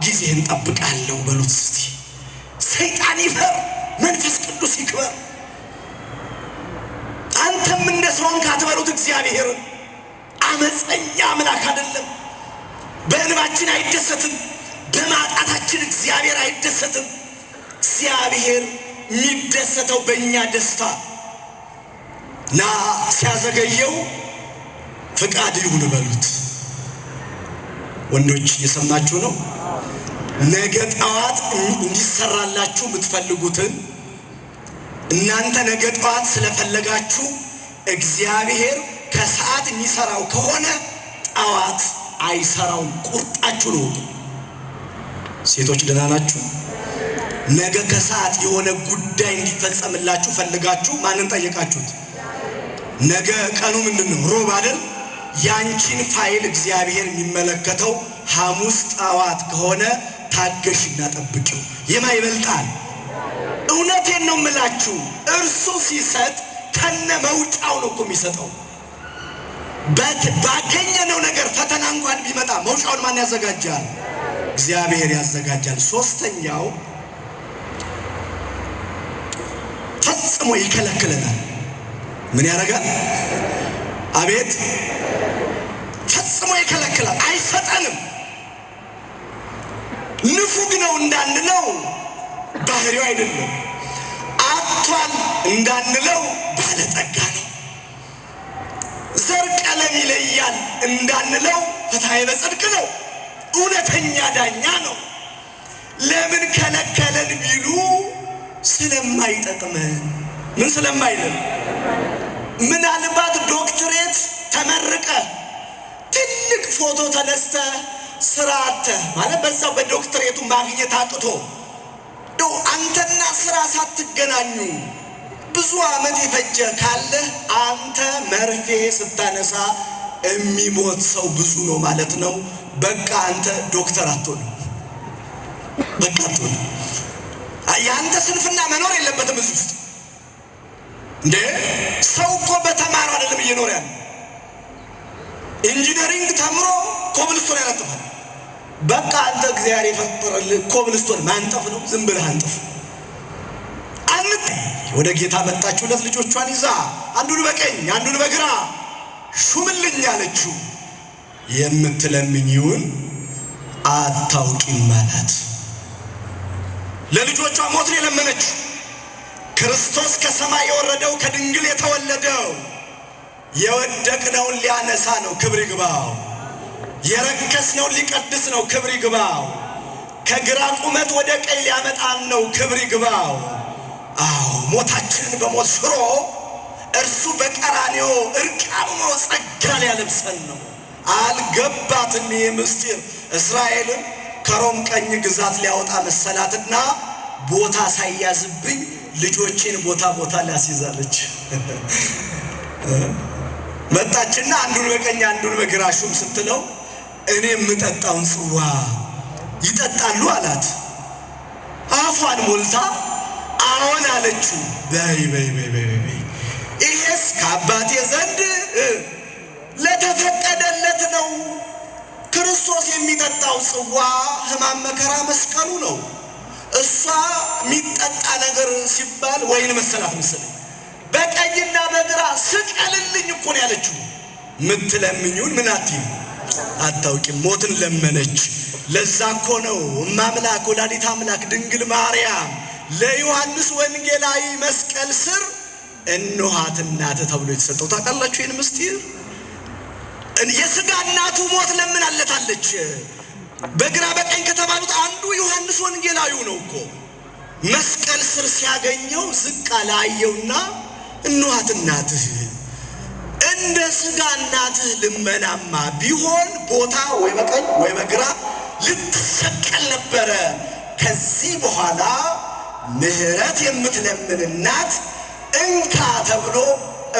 Speaker 2: ጊዜህን ጠብቃለሁ በሉት እስቲ። ሰይጣን ይፈር፣ መንፈስ ቅዱስ ይክበር። አንተም እንደ ሰውን ካትበሉት እግዚአብሔር አመፀኛ አምላክ አይደለም። በእንባችን አይደሰትም፣ በማጣታችን እግዚአብሔር አይደሰትም። እግዚአብሔር የሚደሰተው በእኛ ደስታ ና ሲያዘገየው ፍቃድ ይሁን በሉት። ወንዶች እየሰማችሁ ነው? ነገ ጠዋት እንዲሰራላችሁ የምትፈልጉትን እናንተ ነገ ጠዋት ስለፈለጋችሁ እግዚአብሔር ከሰዓት የሚሰራው ከሆነ ጠዋት አይሰራውም። ቁርጣችሁ ነው። ሴቶች ደህና ናችሁ? ነገ ከሰዓት የሆነ ጉዳይ እንዲፈጸምላችሁ ፈልጋችሁ ማንን ጠየቃችሁት? ነገ ቀኑ ምንድን ነው? ሮብ አይደል? ያንቺን ፋይል እግዚአብሔር የሚመለከተው ሐሙስ ጠዋት ከሆነ ታገሽና ጠብቂው። የማ ይበልጣል? እውነቴን ነው የምላችሁ። እርሱ ሲሰጥ ከነ መውጫው ነው እኮ የሚሰጠው። ባገኘነው ነገር ፈተና እንኳን ቢመጣ መውጫውን ማን ያዘጋጃል? እግዚአብሔር ያዘጋጃል። ሶስተኛው ፈጽሞ ይከለክለናል። ምን ያደርጋል? አቤት! ፈጽሞ ይከለክላል፣ አይሰጠንም። ንፉግ ነው እንዳንለው ባህሪው አይደለም። አጥቷል እንዳንለው ባለጠጋ ነው። ዘር ቀለም ይለያል እንዳንለው ፍትሐ በጽድቅ ነው። እውነተኛ ዳኛ ነው። ለምን ከለከለን ቢሉ ስለማይጠቅመን። ምን ስለማይለን? ምናልባት ዶክትሬት ተመርቀ ትልቅ ፎቶ ተነስተ ስራ አጥተህ ማለት በዛው በዶክትሬቱ ማግኘት አቅቶ አንተና ስራ ሳትገናኙ ብዙ ዓመት የፈጀ ካለ አንተ መርፌ ስታነሳ የሚሞት ሰው ብዙ ነው ማለት ነው። በቃ አንተ ዶክተር አትሆንም። በቃ አትሆንም። ያንተ ስንፍና መኖር የለበትም እዚህ ውስጥ። እንዴ ሰው እኮ በተማሩ አይደለም እየኖር ያለ። ኢንጂነሪንግ ተምሮ ኮብልስቶን ያነጥፋል። በቃ አንተ እግዚአብሔር የፈጠረልህ ኮብልስቶን ማንጠፍ ነው። ዝም ብለህ አንጥፍ። ወደ ጌታ መጣች። ሁለት ልጆቿን ይዛ አንዱን በቀኝ አንዱን በግራ ሹምልኝ አለችው። የምትለምኚውን አታውቂም አላት። ለልጆቿ ሞት ነው የለመነችው። ክርስቶስ ከሰማይ የወረደው ከድንግል የተወለደው የወደቅነውን ሊያነሳ ነው። ክብር ይግባው። የረከስነውን ሊቀድስ ነው። ክብር ይግባው። ከግራ ቁመት ወደ ቀኝ ሊያመጣን ነው። ክብር ይግባው። አዎ ሞታችንን በሞት ሽሮ እርሱ በቀራንዮ እርቃኑን ጸጋ ሊያለብሰን ነው። አልገባትም ይህ ምስጢር። እስራኤልን ከሮም ቀኝ ግዛት ሊያወጣ መሰላትና ቦታ ሳያዝብኝ ልጆችን ቦታ ሊያስይዛለች። መጣችና አንዱን በቀኝ አንዱን በግራ ሹም ስትለው እኔ የምጠጣውን ጽዋ ይጠጣሉ አላት። አፏን ሞልታ አዎን አለችው። በይ ይሄስ ከአባቴ ዘንድ ለተፈቀደለት ነው። ክርስቶስ የሚጠጣው ጽዋ ሕማም መከራ መስቀሉ ነው። እሷ የሚጠጣ ነገር ሲባል ወይን መሰላት መሰለኝ በቀኝና በግራ ስቀልልኝ እኮ ነው ያለችው። ምትለምኙን ምን አታውቂም፣ ሞትን ለመነች። ለዛ እኮ ነው እማምላክ ወላዲተ አምላክ ድንግል ማርያም ለዮሐንስ ወንጌላዊ መስቀል ስር እነኋት እናት ተብሎ የተሰጠው። ታውቃላችሁ ይህን ምስጢር? የሥጋ እናቱ ሞት ለምን አለታለች? በግራ በቀኝ ከተባሉት አንዱ ዮሐንስ ወንጌላዊው ነው እኮ። መስቀል ስር ሲያገኘው ዝቅ አለ፣ አየውና እነኋት እናትህ። እንደ ሥጋ እናትህ ልመናማ ቢሆን ቦታ ወይ በቀኝ ወይ በግራ ልትሰቀል ነበረ። ከዚህ በኋላ ምሕረት የምትለምን እናት እንካ ተብሎ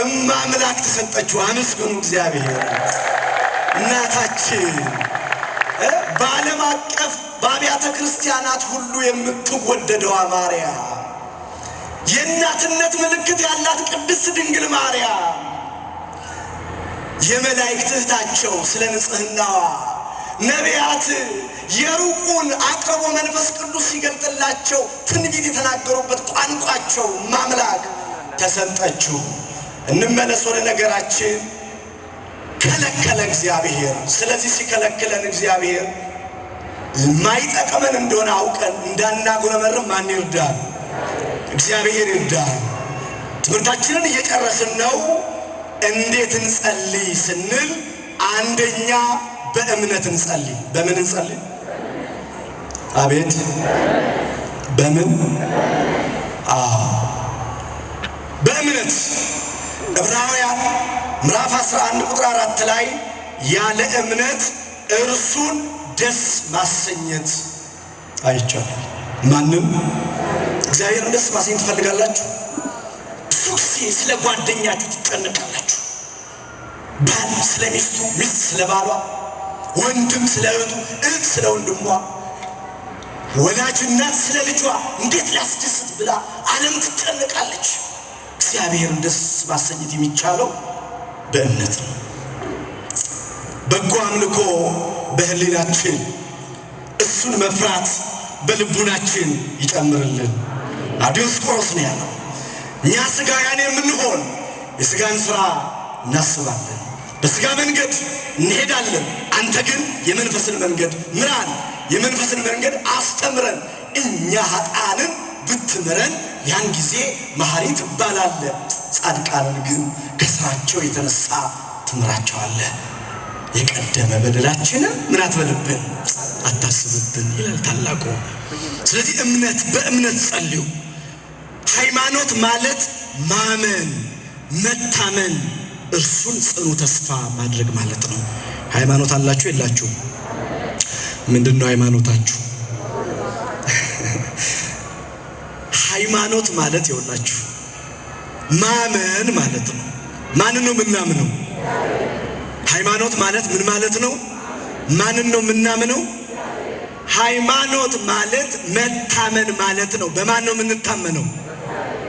Speaker 2: እማምላክ ተሰጠችው። አመስግኑ እግዚአብሔር። እናታችን በዓለም አቀፍ በአብያተ ክርስቲያናት ሁሉ የምትወደደዋ ማርያም፣ የእናትነት ምልክት ያላት ቅድስት ድንግል ማርያም፣ የመላእክት እህታቸው ስለ ንጽሕናዋ ነቢያት የሩቁን አቅርቦ መንፈስ ቅዱስ ሲገልጥላቸው ትንቢት የተናገሩበት ቋንቋቸው ማምላክ ተሰጠችው። እንመለስ ወደ ነገራችን። ከለከለ እግዚአብሔር። ስለዚህ ሲከለክለን እግዚአብሔር የማይጠቅመን እንደሆነ አውቀን እንዳናጉረመርም ማን ይርዳል? እግዚአብሔር ይርዳል። ትምህርታችንን እየጨረስን ነው። እንዴት እንጸልይ ስንል አንደኛ በእምነት እንጸልይ። በምን እንጸልይ? አቤት በምን? በእምነት ዕብራውያን ምዕራፍ 11 ቁጥር 4 ላይ ያለ እምነት እርሱን ደስ ማሰኘት አይቻልም። ማንም እግዚአብሔርን ደስ ማሰኘት ትፈልጋላችሁ? ብዙ ጊዜ ስለ ጓደኛችሁ ትጨነቃላችሁ። ባል ስለ ሚስቱ፣ ሚስት ስለ ባሏ፣ ወንድም ስለ እህቱ፣ እህት ስለ ወንድሟ፣ ወላጅ እናት ስለ ልጇ እንዴት ላስደስት ብላ ዓለም ትጨነቃለች። እግዚአብሔርን ደስ ማሰኘት የሚቻለው በእምነት ነው። በጎ አምልኮ በህሊናችን፣ እሱን መፍራት በልቡናችን ይጨምርልን። ዲዮስቆሮስ ነው ያለው። እኛ ሥጋውያን የምንሆን የሥጋን ሥራ እናስባለን፣ በሥጋ መንገድ እንሄዳለን። አንተ ግን የመንፈስን መንገድ ምራን፣ የመንፈስን መንገድ አስተምረን። እኛ ኃጥአንን ብትምረን ያን ጊዜ መሐሪ ትባላለህ። ጻድቃንን ግን ከሥራቸው የተነሳ ትምራቸዋለህ። የቀደመ በደላችንን ምን አትበልብን፣ አታስብብን ይላል ታላቁ። ስለዚህ እምነት፣ በእምነት ጸልዩ። ሃይማኖት ማለት ማመን፣ መታመን፣ እርሱን ጽኑ ተስፋ ማድረግ ማለት ነው። ሃይማኖት አላችሁ የላችሁም? ምንድን ነው ሃይማኖታችሁ? ሃይማኖት ማለት ይኸውላችሁ ማመን ማለት ነው። ማንን ነው የምናምነው? ሃይማኖት ማለት ምን ማለት ነው? ማንን ነው የምናምነው? ሃይማኖት ማለት መታመን ማለት ነው። በማን ነው የምንታመነው?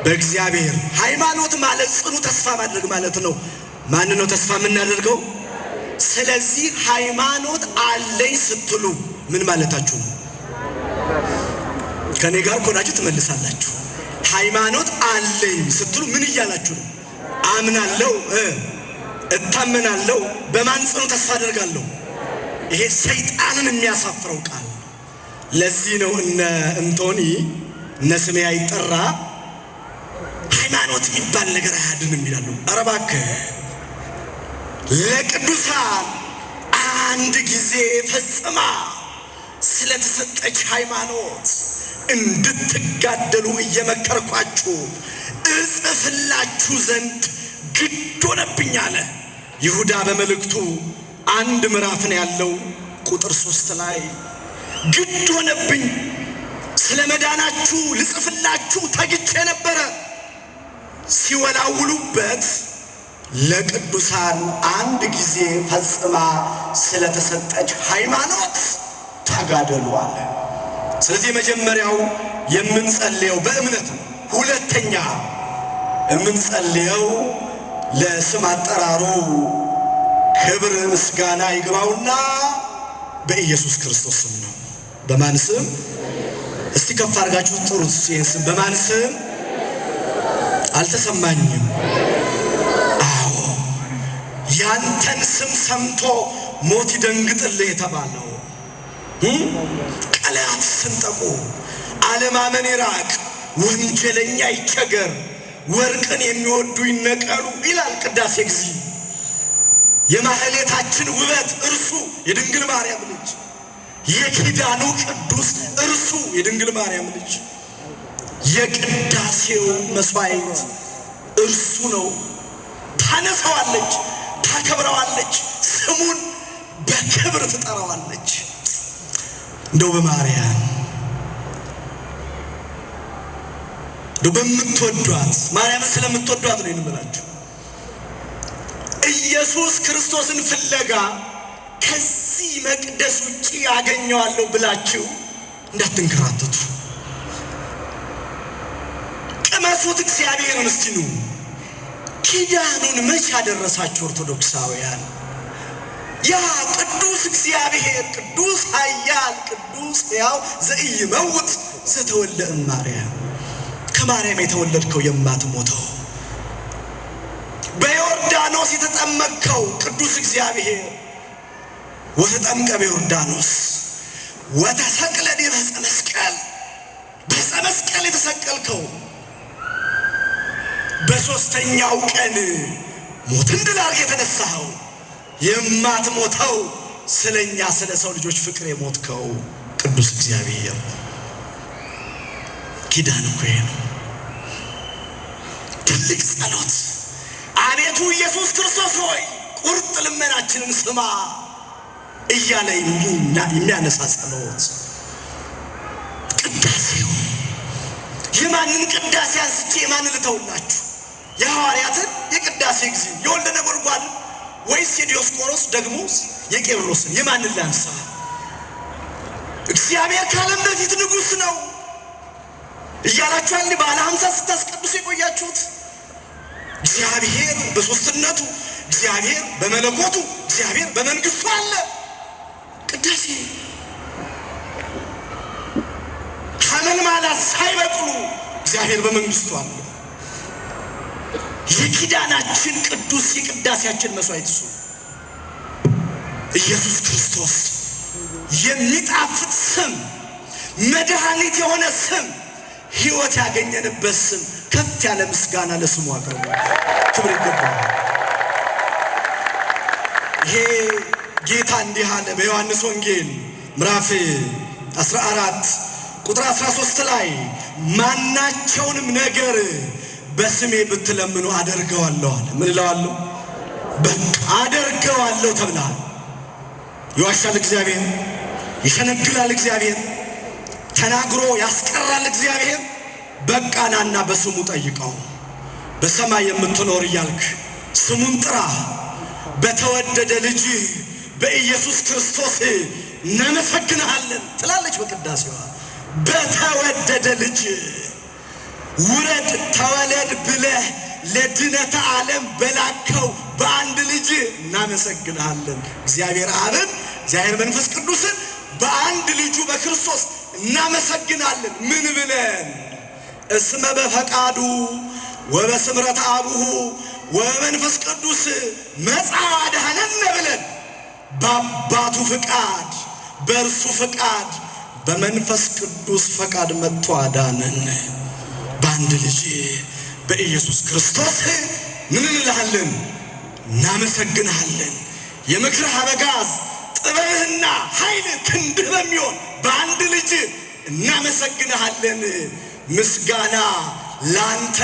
Speaker 2: በእግዚአብሔር። ሃይማኖት ማለት ጽኑ ተስፋ ማድረግ ማለት ነው። ማን ነው ተስፋ የምናደርገው? ስለዚህ ሃይማኖት አለኝ ስትሉ ምን ማለታችሁ ነው? ከኔ ጋር ኮናችሁ ትመልሳላችሁ። ሃይማኖት አለኝ ስትሉ ምን እያላችሁ ነው? አምናለሁ፣ እታመናለሁ። በማን ጽኑ ተስፋ አደርጋለሁ? ይሄ ሰይጣንን የሚያሳፍረው ቃል። ለዚህ ነው እነ እንቶኒ እነ ስሜ አይጠራ ሃይማኖት የሚባል ነገር አያድንም ይላሉ። ኧረ እባክህ ለቅዱሳን አንድ ጊዜ ፈጽማ ስለተሰጠች ሃይማኖት እንድትጋደሉ እየመከርኳችሁ እጽፍላችሁ ዘንድ ግድ ሆነብኝ አለ ይሁዳ በመልእክቱ። አንድ ምዕራፍ ነው ያለው ቁጥር 3 ላይ ግድ ሆነብኝ፣ ስለ መዳናችሁ ልጽፍላችሁ ተግቼ ነበረ። ሲወላውሉበት ለቅዱሳን አንድ ጊዜ ፈጽማ ስለተሰጠች ሃይማኖት ተጋደሉ አለ። ስለዚህ መጀመሪያው የምንጸልየው በእምነት ነው። ሁለተኛ የምንጸልየው ለስም አጠራሩ ክብር ምስጋና ይግባውና በኢየሱስ ክርስቶስ ስም ነው። በማን ስም? እስቲ ከፍ አድርጋችሁ ጥሩት ይህን ስም። በማን ስም? አልተሰማኝም። አዎ ያንተን ስም ሰምቶ ሞት ይደንግጥልህ የተባለው ቀላት ስንጠቁ አለማመን ይራቅ፣ ወንጀለኛ ይቸገር፣ ወርቅን የሚወዱ ይነቀሉ ይላል ቅዳሴ ጊዜ። የማህሌታችን ውበት እርሱ የድንግል ማርያም ልጅ፣ የኪዳኑ ቅዱስ እርሱ የድንግል ማርያም ልጅ፣ የቅዳሴው መስዋዕት እርሱ ነው። ታነሳዋለች፣ ታከብረዋለች፣ ስሙን በክብር ትጠራዋለች። እንደው በማርያም እንደው በምትወዷት ማርያምን ስለምትወዷት ነው የምንላችሁ። ኢየሱስ ክርስቶስን ፍለጋ ከዚህ መቅደስ ውጪ ያገኘዋለሁ ብላችሁ እንዳትንከራተቱ። ቅመሱት እግዚአብሔርን እስቲ ኑ። ኪዳኑን መቼ ያደረሳችሁ ኦርቶዶክሳውያን? ያ ቅዱስ እግዚአብሔር ቅዱስ ኃያል ቅዱስ ሕያው ዘኢይመውት ዘተወልደ እማርያም፣ ከማርያም የተወለድከው የማትሞተው በዮርዳኖስ የተጠመቅከው ቅዱስ እግዚአብሔር ወተጠምቀ በዮርዳኖስ ወተሰቅለ ዲበ ዕፀ መስቀል፣ በዕፀ መስቀል የተሰቀልከው በሦስተኛው ቀን ሞትን ድል አድርገህ የተነሳኸው የማትሞተው ስለኛ ስለ ሰው ልጆች ፍቅር የሞትከው ቅዱስ እግዚአብሔር ኪዳን እኮ ነው። ትልቅ ጸሎት። አቤቱ ኢየሱስ ክርስቶስ ሆይ ቁርጥ ልመናችንን ስማ እያለ የሚያነሳ ጸሎት። ቅዳሴው የማንን ቅዳሴ አንስቼ የማንን ልተውላችሁ? የሐዋርያትን የቅዳሴ ጊዜ የወልደ ነጎድጓድን ወይስ የዲዮስቆሮስ ደግሞስ የቄርሎስን? የማንን ላንሳ? እግዚአብሔር ከዓለም በፊት ንጉሥ ነው እያላችሁ አንድ ባለ 50 ስታስቀድሱ የቆያችሁት እግዚአብሔር በሦስትነቱ፣ እግዚአብሔር በመለኮቱ፣ እግዚአብሔር በመንግሥቱ አለ። ቅዳሴ ሐመልማላት ሳይበቅሉ እግዚአብሔር በመንግሥቱ አለ። የኪዳናችን ቅዱስ የቅዳሴያችን መስዋዕት እሱ ኢየሱስ ክርስቶስ የሚጣፍጥ ስም፣ መድኃኒት የሆነ ስም፣ ሕይወት ያገኘንበት ስም። ከፍ ያለ ምስጋና ለስሙ አቅርቡ። ክብር ይገባል። ይሄ ጌታ እንዲህ አለ በዮሐንስ ወንጌል ምዕራፍ 14 ቁጥር 13 ላይ ማናቸውንም ነገር በስሜ ብትለምኑ አደርገዋለሁ አለ። ምን እለዋለሁ? በቃ አደርገዋለሁ ተብሏል። ይዋሻል እግዚአብሔር? ይሸነግላል እግዚአብሔር? ተናግሮ ያስቀራል እግዚአብሔር? በቃ ናና በስሙ ጠይቀው። በሰማይ የምትኖር እያልክ ስሙን ጥራ። በተወደደ ልጅ በኢየሱስ ክርስቶስ እናመሰግንሃለን ትላለች በቅዳሴዋ። በተወደደ ልጅ ውረድ ተወለድ ብለህ ለድነተ ዓለም በላከው በአንድ ልጅ እናመሰግንሃለን። እግዚአብሔር አብን እግዚአብሔር መንፈስ ቅዱስን በአንድ ልጁ በክርስቶስ እናመሰግናለን። ምን ብለን? እስመ በፈቃዱ ወበስምረት አቡሁ ወመንፈስ ቅዱስ መጽአ አድኀነነ ብለን በአባቱ ፍቃድ በእርሱ ፍቃድ በመንፈስ ቅዱስ ፈቃድ መጥቶ አዳነን። በአንድ ልጅ በኢየሱስ ክርስቶስ ምን እንልሃለን? እናመሰግንሃለን። የምክርህ አበጋዝ ጥበብህና ኃይል ክንድህ በሚሆን በአንድ ልጅ እናመሰግንሃለን። ምስጋና ላንተ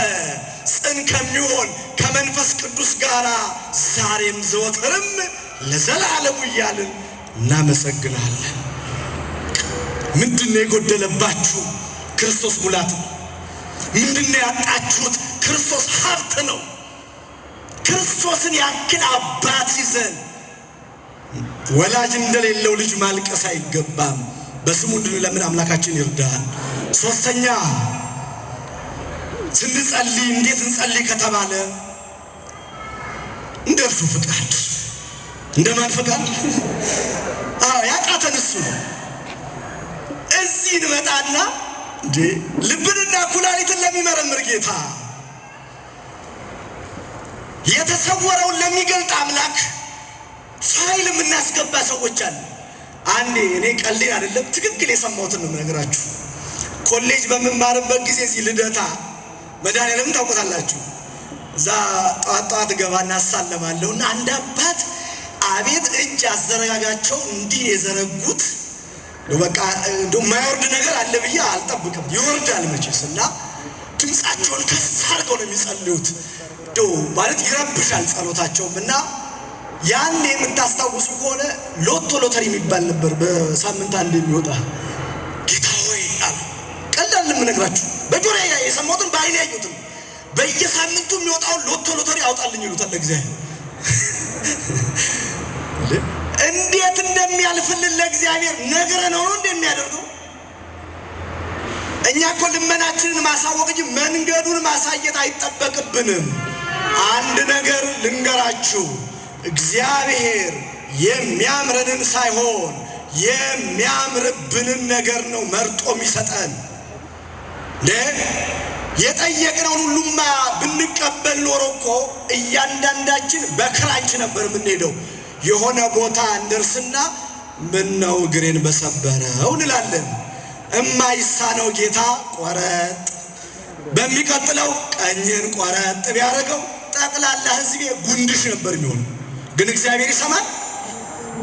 Speaker 2: ጽን ከሚሆን ከመንፈስ ቅዱስ ጋር ዛሬም ዘወትርም ለዘላለሙ እያልን እናመሰግንሃለን። ምንድነው የጎደለባችሁ? ክርስቶስ ሙላት ነው። ምንድነው ያጣችሁት? ክርስቶስ ሀብት ነው።
Speaker 1: ክርስቶስን ያክል አባት ይዘን ወላጅ እንደሌለው ልጅ ማልቀስ አይገባም። በስሙ እንድንለምን አምላካችን ይርዳን። ሶስተኛ ስንጸልይ እንዴት እንጸልይ ከተባለ እንደርሱ ፍቃድ። እንደማን ፍቃድ? ያቃተን እሱ ነው። እዚህ እንመጣና ልብንና ኩላሊትን ለሚመረምር ጌታ፣ የተሰወረውን ለሚገልጥ አምላክ ፋይል የምናስገባ ሰዎች አሉ። አንዴ እኔ ቀልዴ አይደለም ትክክል የሰማሁትን ነው የምነግራችሁ። ኮሌጅ በምማርበት ጊዜ እዚህ ልደታ መድኃኔዓለም ታውቁታላችሁ። እዛ ጧት ገባና አሳለማለሁና አንድ አባት አቤት እጅ አዘረጋጋቸው እንዲህ የዘረጉት በቃ የማይወርድ ነገር አለ ብዬ አልጠብቅም። ይወርዳል መቼስ እና ድምፃቸውን ከፍ አድርገው ነው የሚጸልዩት። ማለት ይረብሻል ጸሎታቸውም። እና ያን የምታስታውሱ ከሆነ ሎተሪ የሚባል ነበር በሳምንት አንድ የሚወጣ። ጌታ ሆይ አሉ። ቀላል የምነግራችሁ በጆሮ የሰማሁትን በዓይኔ ያየሁትን በየሳምንቱ የሚወጣውን ሎተሪ አውጣልኝ ይሉታል ለእግዚአብሔር። እንዴት እንደሚያልፍልን ለእግዚአብሔር ነግረነው ነው እንደሚያደርገው። እኛ እኮ ልመናችንን ማሳወቅ እንጂ መንገዱን ማሳየት አይጠበቅብንም። አንድ ነገር ልንገራችሁ፣ እግዚአብሔር የሚያምረንን ሳይሆን የሚያምርብንን ነገር ነው መርጦ የሚሰጠን። የጠየቅነውን ሁሉማ ብንቀበል ኖሮ እኮ እያንዳንዳችን በክራንች ነበር የምንሄደው። የሆነ ቦታ እንደርስና ምን ነው እግሬን በሰበረው እንላለን። እማይሳነው ጌታ ቆረጥ፣ በሚቀጥለው ቀኝን ቆረጥ ቢያደርገው ጠቅላላ ሕዝቤ ጉንድሽ ነበር የሚሆነው። ግን እግዚአብሔር ይሰማል።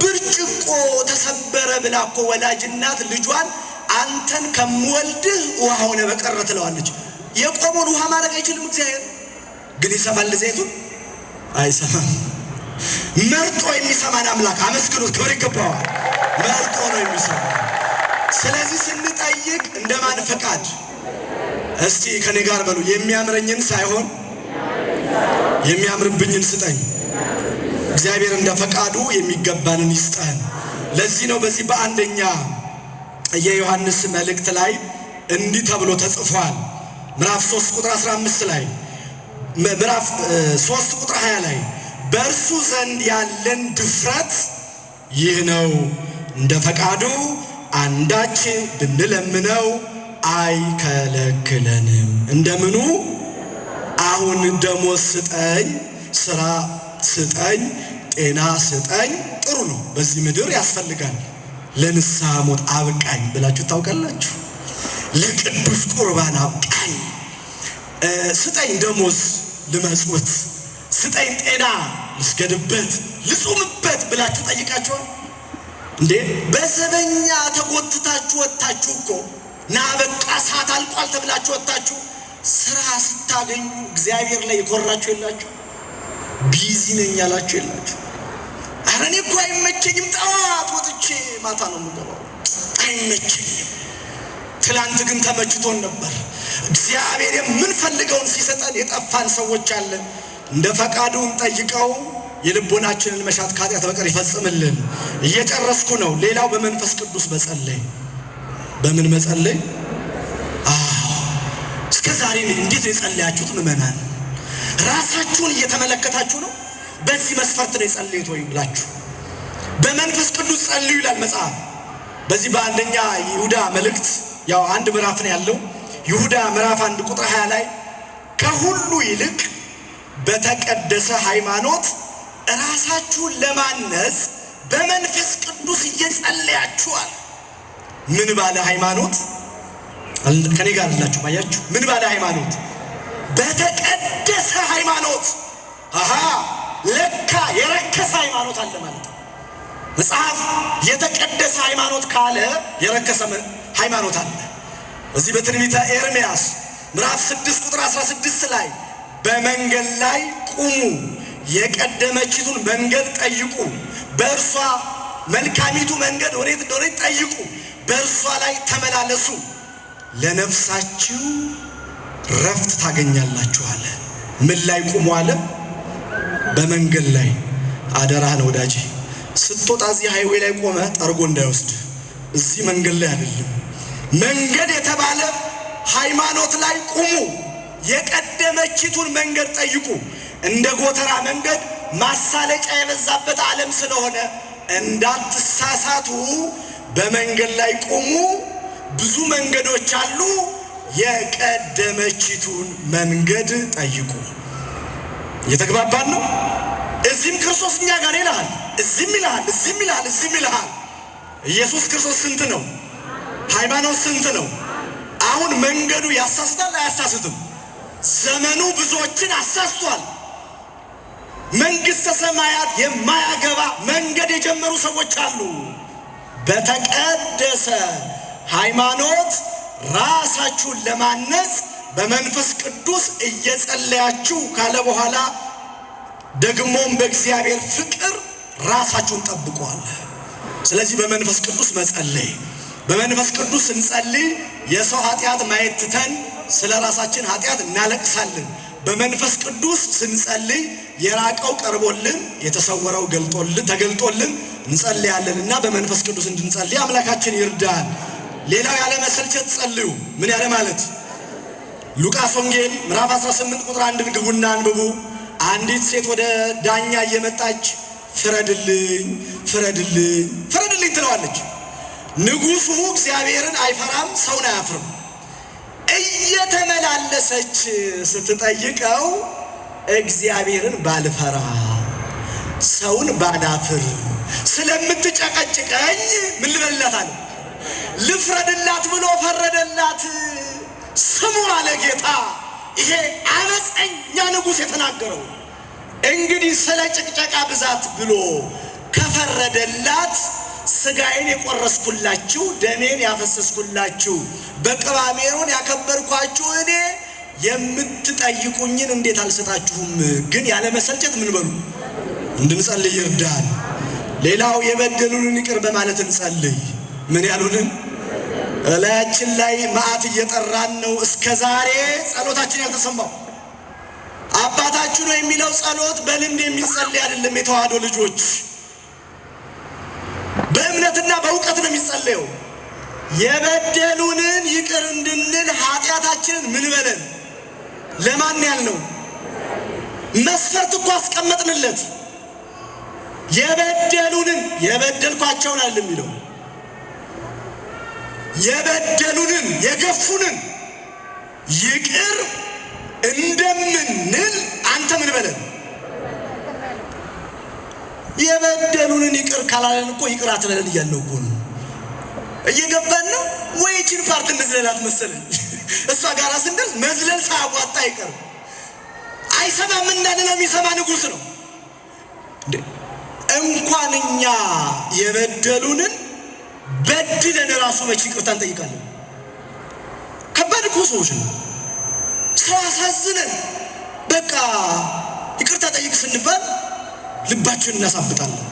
Speaker 1: ብርጭቆ ተሰበረ ብላ እኮ ወላጅ እናት ልጇን አንተን ከምወልድህ ውሃ ሆነ በቀረ ትለዋለች። የቆመውን ውሃ ማድረግ አይችልም እግዚአብሔር። ግን ይሰማል። ዘይቱን አይሰማም። መርጦ የሚሰማን አምላክ አመስግኑት፣ ክብር ይገባዋል። መርጦ ነው የሚሰማ። ስለዚህ ስንጠይቅ እንደማን ፈቃድ? እስቲ ከኔ ጋር በሉ፣ የሚያምረኝን ሳይሆን የሚያምርብኝን ስጠኝ። እግዚአብሔር እንደ ፈቃዱ የሚገባንን ይስጠን። ለዚህ ነው በዚህ በአንደኛ የዮሐንስ መልእክት ላይ እንዲህ ተብሎ ተጽፏል። ምዕራፍ 3 ቁጥር 15 ላይ ምዕራፍ 3 ቁጥር 20 ላይ በእርሱ ዘንድ ያለን ድፍረት ይህ ነው፣ እንደ ፈቃዱ አንዳች ብንለምነው አይከለክለንም። እንደምኑ? አሁን ደሞዝ ስጠኝ፣ ስራ ስጠኝ፣ ጤና ስጠኝ ጥሩ ነው፣ በዚህ ምድር ያስፈልጋል። ለንስሐ ሞት አብቃኝ ብላችሁ ታውቃላችሁ? ለቅዱስ ቁርባን አብቃኝ፣ ስጠኝ ደሞዝ ልመጽውት፣ ስጠኝ ጤና ልስገድበት፣ ልጹምበት ብላችሁ ጠይቃችኋል እንዴ? በዘበኛ ተጎትታችሁ ወጣችሁ እኮ ና በቃ ሰዓት አልቋል ተብላችሁ ወጣችሁ። ስራ ስታገኙ እግዚአብሔር ላይ የኮራችሁ የላችሁ? ቢዚ ነኝ ያላችሁ የላችሁ? ኧረ እኔ እኮ አይመቸኝም፣ ጠዋት ወጥቼ ማታ ነው የምገባው፣ አይመቸኝም። ትላንት ግን ተመችቶን ነበር። እግዚአብሔር የምንፈልገውን ሲሰጠን የጠፋን ሰዎች አለን። እንደ ፈቃዱ እንጠይቀው፣ የልቦናችንን መሻት ከኃጢአት በቀር ይፈጽምልን። እየጨረስኩ ነው። ሌላው በመንፈስ ቅዱስ መጸለይ። በምን መጸለይ? እስከ ዛሬ እንዴት ነው የጸለያችሁት? ምዕመናን ራሳችሁን እየተመለከታችሁ ነው? በዚህ መስፈርት ነው የጸለዩት ወይ ብላችሁ በመንፈስ ቅዱስ ጸልዩ ይላል መጽሐፍ። በዚህ በአንደኛ ይሁዳ መልእክት ያው አንድ ምዕራፍ ነው ያለው። ይሁዳ ምዕራፍ 1 ቁጥር 20 ላይ ከሁሉ ይልቅ በተቀደሰ ሃይማኖት ራሳችሁን ለማነጽ በመንፈስ ቅዱስ እየጸለያችኋል። ምን ባለ ሃይማኖት? ከኔ ጋር አላችሁ ማያችሁ? ምን ባለ ሃይማኖት? በተቀደሰ ሃይማኖት። ለካ የረከሰ ሃይማኖት አለ ማለት ነው። መጽሐፍ የተቀደሰ ሃይማኖት ካለ የረከሰ ሃይማኖት አለ። እዚህ በትንቢተ ኤርምያስ ምዕራፍ 6 ቁጥር 16 ላይ በመንገድ ላይ ቁሙ፣ የቀደመችቱን መንገድ ጠይቁ፣ በእርሷ መልካሚቱ መንገድ ወዴት እንደሆነ ጠይቁ፣ በእርሷ ላይ ተመላለሱ፣ ለነፍሳችሁ ረፍት ታገኛላችሁ አለ። ምን ላይ ቁሙ አለ?
Speaker 2: በመንገድ ላይ አደራህን ወዳጄ ስትወጣ እዚህ ሃይዌይ ላይ ቆመ ጠርጎ እንዳይወስድ። እዚህ መንገድ ላይ አይደለም። መንገድ የተባለ ሃይማኖት ላይ ቁሙ። የቀደመችቱን መንገድ ጠይቁ። እንደ ጎተራ መንገድ ማሳለጫ የበዛበት ዓለም ስለሆነ እንዳትሳሳቱ በመንገድ ላይ ቁሙ። ብዙ መንገዶች አሉ። የቀደመችቱን መንገድ ጠይቁ። እየተግባባን ነው። እዚህም ክርስቶስ እኛ ጋር ይልሃል፣ እዚህም ይልሃል፣ እዚህም ይልሃል፣ እዚህም ይልሃል። ኢየሱስ ክርስቶስ ስንት ነው? ሃይማኖት ስንት ነው? አሁን መንገዱ ያሳስታል አያሳስትም? ዘመኑ ብዙዎችን አሳስቷል። መንግሥተ ሰማያት የማያገባ መንገድ የጀመሩ ሰዎች አሉ። በተቀደሰ ሃይማኖት ራሳችሁን ለማነጽ በመንፈስ ቅዱስ እየጸለያችሁ ካለ በኋላ ደግሞም በእግዚአብሔር ፍቅር ራሳችሁን ጠብቋል። ስለዚህ በመንፈስ ቅዱስ መጸለይ፣ በመንፈስ ቅዱስ እንጸልይ። የሰው ኃጢአት ማየት ትተን ስለ ራሳችን ኃጢአት እናለቅሳለን። በመንፈስ ቅዱስ ስንጸልይ የራቀው ቀርቦልን የተሰወረው ተገልጦልን እንጸልያለን እና በመንፈስ ቅዱስ እንድንጸልይ አምላካችን ይርዳል። ሌላው ያለ መሰልቸት ጸልዩ። ምን ያለ ማለት? ሉቃስ ወንጌል ምዕራፍ 18 ቁጥር 1 ግቡና አንብቡ። አንዲት ሴት ወደ ዳኛ እየመጣች ፍረድልኝ ፍረድልኝ ፍረድልኝ ትለዋለች። ንጉሡ እግዚአብሔርን አይፈራም፣ ሰውን አያፍርም። እየተመላለሰች ስትጠይቀው እግዚአብሔርን ባልፈራ ሰውን ባላፍር ስለምትጨቀጭቀኝ ምን ልበልላት አለ? ልፍረድላት ብሎ ፈረደላት። ስሙ አለ ጌታ። ይሄ አመፀኛ ንጉሥ የተናገረው እንግዲህ ስለ ጭቅጨቃ ብዛት ብሎ ከፈረደላት ስጋዬን የቆረስኩላችሁ ደሜን ያፈሰስኩላችሁ በቅባሜሮን ያከበርኳችሁ እኔ የምትጠይቁኝን እንዴት አልሰጣችሁም? ግን ያለ መሰልቸት ምን በሉ እንድንጸልይ ይርዳል። ሌላው የበደሉንን ይቅር በማለት እንጸልይ። ምን ያሉንን እላያችን ላይ መዓት እየጠራን ነው። እስከ ዛሬ ጸሎታችን ያልተሰማው አባታችሁ ነው የሚለው ጸሎት በልምድ የሚጸልይ አይደለም። የተዋህዶ ልጆች በእምነትና በእውቀት ነው የሚጸለየው። የበደሉንን ይቅር እንድንል ኃጢአታችንን ምን በለን ለማን ያልነው መስፈርት እኮ አስቀመጥንለት። የበደሉንን የበደልኳቸውን አለ የሚለው የበደሉንን የገፉንን ይቅር እንደምንል አንተ ምን በለን። የበደሉንን ይቅር ካላለን እኮ ይቅር አትበለን እያልነው እኮ ነው። እየገባን ነው ወይ? ይህችን ፓርት እንዝለላት መሰለኝ። እሷ ጋር ስንደርስ መዝለል ሳያዋጣ አይቀርም። አይሰማም እንዳንለው የሚሰማ ንጉሥ ነው። እንኳን እኛ የበደሉንን በድለን ራሱ መቼ ይቅርታ እንጠይቃለን? ከባድ እኮ ሰዎች ነው። ሰው አሳዝነን በቃ ይቅርታ ጠይቅ ስንባል ልባችን እናሳብጣለን።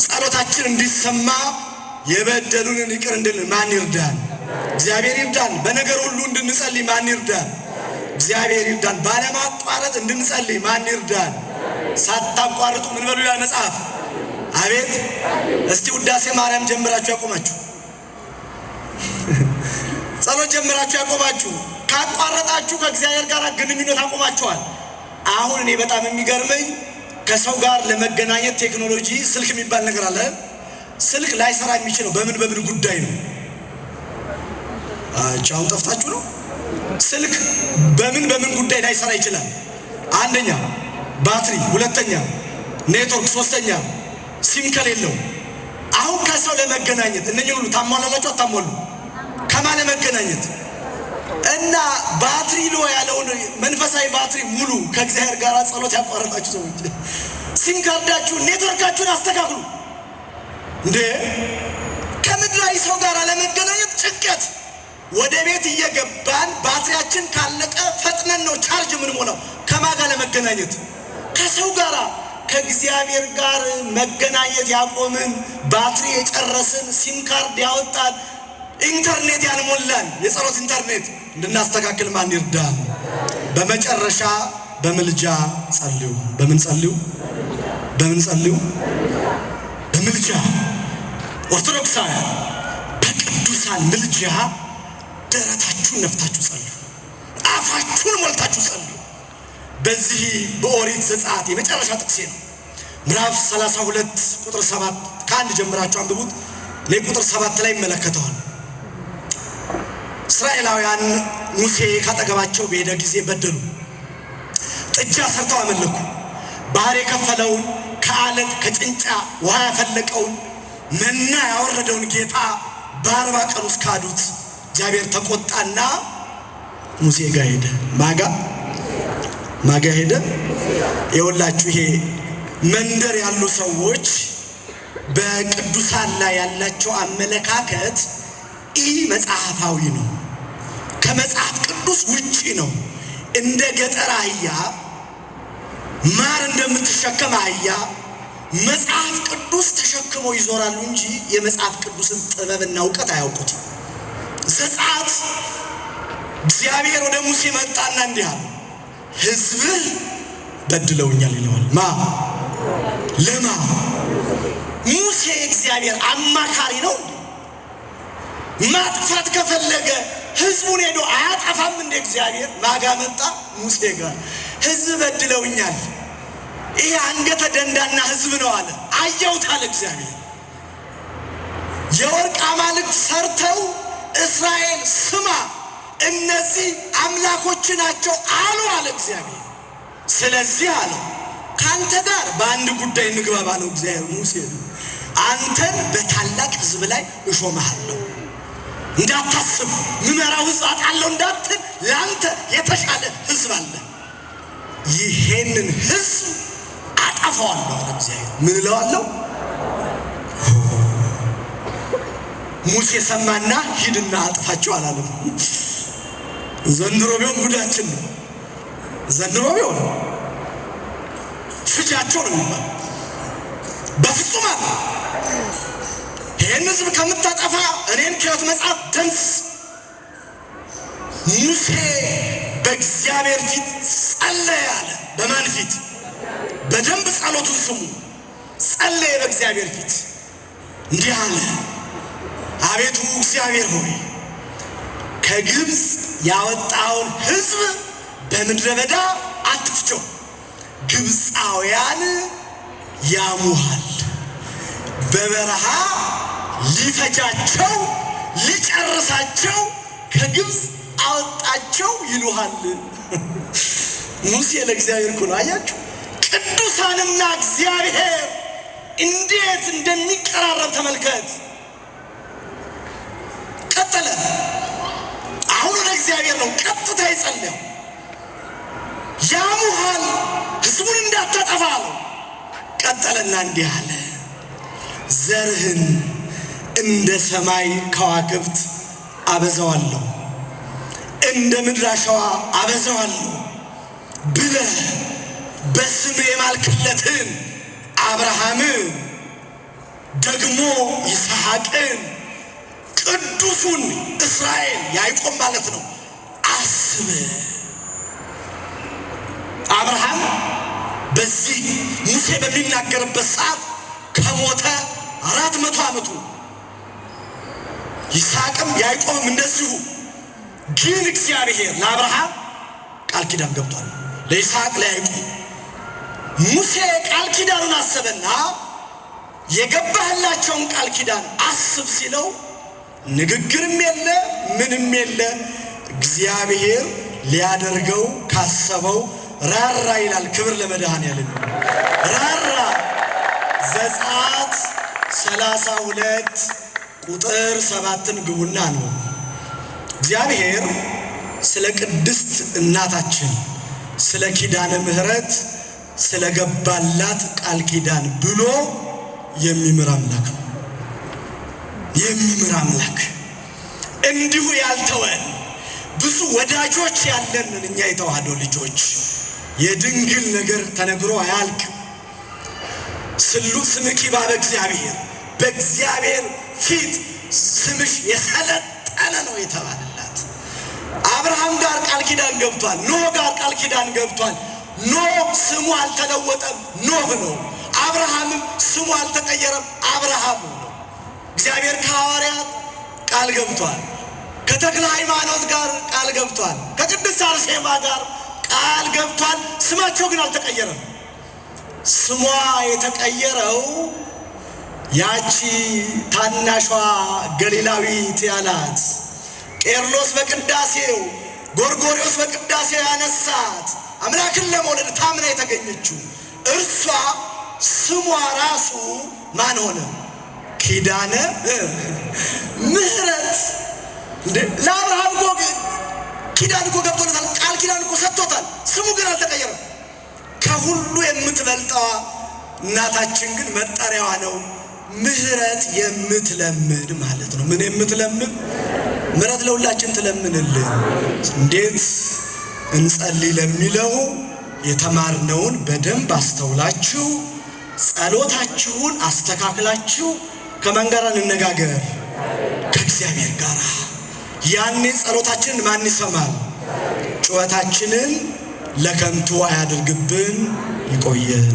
Speaker 2: ጸሎታችን እንዲሰማ የበደሉንን ይቅር እንድንል ማን ይርዳን? እግዚአብሔር ይርዳን። በነገር ሁሉ እንድንጸልይ ማን ይርዳን? እግዚአብሔር ይርዳን። ባለማቋረጥ እንድንጸልይ ማን ይርዳን? ሳታቋርጡ ምን በሉ ይላል መጽሐፍ። አቤት እስቲ ውዳሴ ማርያም ጀምራችሁ ያቆማችሁ፣ ጸሎት ጀምራችሁ ያቆማችሁ፣ ካቋረጣችሁ ከእግዚአብሔር ጋር ግንኙነት አቆማችኋል። አሁን እኔ በጣም የሚገርመኝ ከሰው ጋር ለመገናኘት ቴክኖሎጂ ስልክ የሚባል ነገር አለ። ስልክ ላይሰራ የሚችለው በምን ጉዳይ ነው? አሁን ጠፍታችሁ ነው። ስልክ በምን ጉዳይ ላይሰራ ይችላል? አንደኛ ባትሪ፣ ሁለተኛ ኔትወርክ፣ ሶስተኛ ሲም ከሌለው። አሁን ከሰው ለመገናኘት እነኚህ ሁሉ ታሟላላችሁ አታሟሉ? ከማን ለመገናኘት እና ባትሪ ሎ ያለውን መንፈሳዊ ባትሪ ሙሉ ከእግዚአብሔር ጋር ጸሎት ያቋረጣችሁ ሰዎች ሲም ካርዳችሁ ኔትወርካችሁን አስተካክሉ። እንዴ ከምድራዊ ሰው ጋር ለመገናኘት ጭንቀት። ወደ ቤት እየገባን ባትሪያችን ካለቀ ፈጥነን ነው ቻርጅ የምንሞላው። ከማን ጋር ለመገናኘት? ከሰው ጋር። ከእግዚአብሔር ጋር መገናኘት ያቆምን፣ ባትሪ የጨረስን፣ ሲም ካርድ ያወጣን፣ ኢንተርኔት ያልሞላን፣ የጸሎት ኢንተርኔት እንድናስተካክል ማን ይርዳን? በመጨረሻ በምልጃ ጸልዩ። በምን ጸልዩ? በምን ጸልዩ? በምልጃ። ኦርቶዶክሳውያን በቅዱሳን ምልጃ ደረታችሁን ነፍታችሁ ጸልዩ፣ አፋችሁን ሞልታችሁ ጸልዩ። በዚህ በኦሪት ዘጸአት የመጨረሻ ጥቅሴ ነው። ምዕራፍ 32 ቁጥር 7 ከአንድ ጀምራችሁ አንብቡት። እኔ ቁጥር 7 ላይ ይመለከተዋል። እስራኤላውያን ሙሴ ካጠገባቸው በሄደ ጊዜ በደሉ፣ ጥጃ ሰርተው አመለኩ። ባህር የከፈለውን ከአለት ከጭንጫ ውሃ ያፈለቀውን መና ያወረደውን ጌታ በ40 ቀን ውስጥ ካዱት። እግዚአብሔር ተቆጣና ሙሴ ጋር ሄደ። ማጋ ሄደ። የወላችሁ ይሄ መንደር ያሉ ሰዎች በቅዱሳን ላይ ያላቸው አመለካከት ኢ መጽሐፋዊ ነው፣ ከመጽሐፍ ቅዱስ ውጪ ነው። እንደ ገጠር አህያ ማር እንደምትሸከም አህያ መጽሐፍ ቅዱስ ተሸክመው ይዞራሉ እንጂ የመጽሐፍ ቅዱስን ጥበብና እውቀት አያውቁትም። ዘጸአት እግዚአብሔር ወደ ሙሴ መጣና እንዲህ አለ፣ ሕዝብህ በድለውኛል ይለዋል። ለማ ሙሴ እግዚአብሔር አማካሪ ነው እንዴ? ማጥፋት ከፈለገ ሕዝቡን ሄዶ አያጠፋም እንደ እግዚአብሔር? ማጋ መጣ ሙሴ ጋር። ሕዝብ በድለውኛል፣ ይሄ አንገተ ደንዳና ሕዝብ ነው አለ። አየሁት አለ እግዚአብሔር። የወርቅ አማልክት ሰርተው እስራኤል ስማ እነዚህ አምላኮች ናቸው አሉ አለ እግዚአብሔር። ስለዚህ አለ ካንተ ጋር በአንድ ጉዳይ እንግባባ ነው እግዚአብሔር ሙሴ፣ አንተን በታላቅ ሕዝብ ላይ እሾምሃለሁ። እንዳታስብ ምመራው ሕዝብ አጣለሁ እንዳትል፣ ለአንተ የተሻለ ሕዝብ አለ። ይሄንን ሕዝብ አጠፋዋለሁ አለ እግዚአብሔር። ምን እለዋለሁ? ሙሴ ሰማና ሂድና አጥፋቸው አላለም። ዘንድሮ ቢሆን ጉዳችን ነው። ዘንድሮ ቢሆን ፍጃቸው ነው የሚባል። በፍጹም አለ ይህን ሕዝብ ከምታጠፋ እኔን ከሕይወት መጽሐፍ ደምስስ። ሙሴ በእግዚአብሔር ፊት ጸለየ አለ። በማን ፊት? በደንብ ጸሎቱን ስሙ። ጸለየ በእግዚአብሔር ፊት እንዲህ አለ፣ አቤቱ እግዚአብሔር ሆይ ከግብፅ ያወጣውን ሕዝብ በምድረ በዳ አትፍቸው፣ ግብፃውያን ያሙሃል፣ በበረሃ ሊፈጃቸው ሊጨርሳቸው ከግብፅ አወጣቸው ይሉሃል። ሙሴ ለእግዚአብሔር እኮ ነው። አያችሁ ቅዱሳንና እግዚአብሔር እንዴት እንደሚቀራረብ ተመልከት። ቀጠለ። አሁን ወደ እግዚአብሔር ነው ቀጥታ ይጸልያል። ያሙሃል ሕዝቡን እንዳታጠፋ አለው። ቀጠለና እንዲህ አለ፣ ዘርህን እንደ ሰማይ ከዋክብት አበዛዋለሁ፣ እንደ ምድር አሸዋ አበዛዋለሁ ብለህ በስም የማልክለትን አብርሃምን ደግሞ ይስሐቅን ቅዱሱን እስራኤል ያዕቆብ ማለት ነው አስብ። አብርሃም በዚህ ሙሴ በሚናገርበት ሰዓት ከሞተ 400 ዓመቱ፣ ይስሐቅም ያዕቆብም እንደዚሁ። ግን እግዚአብሔር ለአብርሃም ቃል ኪዳን ገብቷል፣ ለይስሐቅ ለያዕቆብ። ሙሴ ቃል ኪዳኑን አሰበና የገባህላቸውን ቃል ኪዳን አስብ ሲለው ንግግርም የለ ምንም የለ። እግዚአብሔር ሊያደርገው ካሰበው ራራ ይላል። ክብር ለመድኃኔዓለም ራራ። ዘጸአት 32 ቁጥር 7 ግቡና ነው። እግዚአብሔር ስለ ቅድስት እናታችን ስለ ኪዳነ ምሕረት ስለ ገባላት ቃል ኪዳን ብሎ የሚምር አምላክ ነው። የሚምር አምላክ እንዲሁ ያልተወን ብዙ ወዳጆች ያለንን እኛ የተዋህዶ ልጆች የድንግል ነገር ተነግሮ አያልቅ። ስሉጥ ስምኪ ባበ እግዚአብሔር፣ በእግዚአብሔር ፊት ስምሽ የሰለጠነ ነው የተባለላት። አብርሃም ጋር ቃል ኪዳን ገብቷል። ኖህ ጋር ቃል ኪዳን ገብቷል። ኖህ ስሙ አልተለወጠም፣ ኖህ ነው።
Speaker 1: አብርሃምም ስሙ አልተቀየረም፣ አብርሃም ነው። እግዚአብሔር ከሐዋርያት ቃል ገብቷል። ከተክለ ሃይማኖት ጋር ቃል ገብቷል። ከቅድስት አርሴማ ጋር ቃል ገብቷል። ስማቸው ግን አልተቀየረም። ስሟ የተቀየረው ያቺ ታናሿ ገሊላዊት ያላት ቄርሎስ በቅዳሴው ጎርጎርዮስ በቅዳሴው ያነሳት አምላክን ለመውለድ ታምና የተገኘችው እርሷ ስሟ ራሱ ማን ሆነ? ኪዳነ ምሕረት። ለአብርሃም እኮ ኪዳን እኮ ገብቶለታል። ቃል ኪዳን እኮ ሰጥቶታል። ስሙ ግን አልተቀየረም። ከሁሉ የምትበልጠዋ እናታችን ግን መጠሪያዋ ነው ምሕረት የምትለምን ማለት ነው። ምን የምትለምን? ምሕረት ለሁላችን ትለምንልን። እንዴት እንጸልይ ለሚለው የተማርነውን በደንብ አስተውላችሁ ጸሎታችሁን አስተካክላችሁ ከማን ጋር እንነጋገር? ከእግዚአብሔር ጋር። ያኔ ጸሎታችንን ማን ይሰማል? ጩኸታችንን ለከንቱ አያድርግብን። ይቆየን።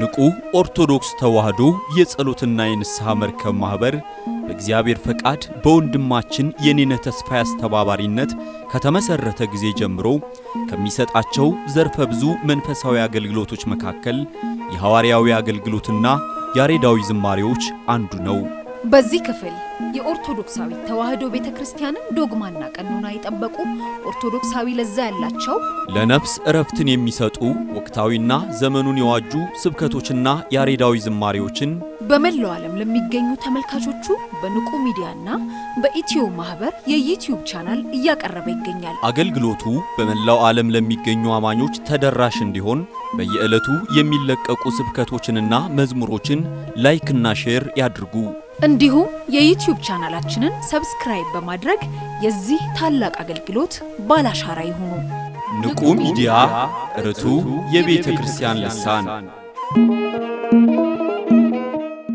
Speaker 3: ንቁ ኦርቶዶክስ ተዋሕዶ የጸሎትና የንስሐ መርከብ ማህበር በእግዚአብሔር ፈቃድ በወንድማችን የኔነ ተስፋዬ አስተባባሪነት ከተመሰረተ ጊዜ ጀምሮ ከሚሰጣቸው ዘርፈ ብዙ መንፈሳዊ አገልግሎቶች መካከል የሐዋርያዊ አገልግሎትና ያሬዳዊ ዝማሬዎች አንዱ ነው።
Speaker 4: በዚህ ክፍል የኦርቶዶክሳዊ ተዋሕዶ ቤተክርስቲያንን ዶግማና ቀኖና የጠበቁ ኦርቶዶክሳዊ ለዛ ያላቸው
Speaker 3: ለነፍስ እረፍትን የሚሰጡ ወቅታዊና ዘመኑን የዋጁ ስብከቶችና ያሬዳዊ ዝማሬዎችን
Speaker 4: በመላው ዓለም ለሚገኙ ተመልካቾቹ በንቁ ሚዲያና በኢትዮ ማህበር የዩቲዩብ ቻናል እያቀረበ ይገኛል።
Speaker 3: አገልግሎቱ በመላው ዓለም ለሚገኙ አማኞች ተደራሽ እንዲሆን በየዕለቱ የሚለቀቁ ስብከቶችንና መዝሙሮችን ላይክና ሼር ያድርጉ።
Speaker 4: እንዲሁም የዩቲዩብ ቻናላችንን ሰብስክራይብ በማድረግ የዚህ ታላቅ አገልግሎት ባላሻራ ይሁኑ።
Speaker 3: ንቁ ሚዲያ ርቱ የቤተ ክርስቲያን ልሳን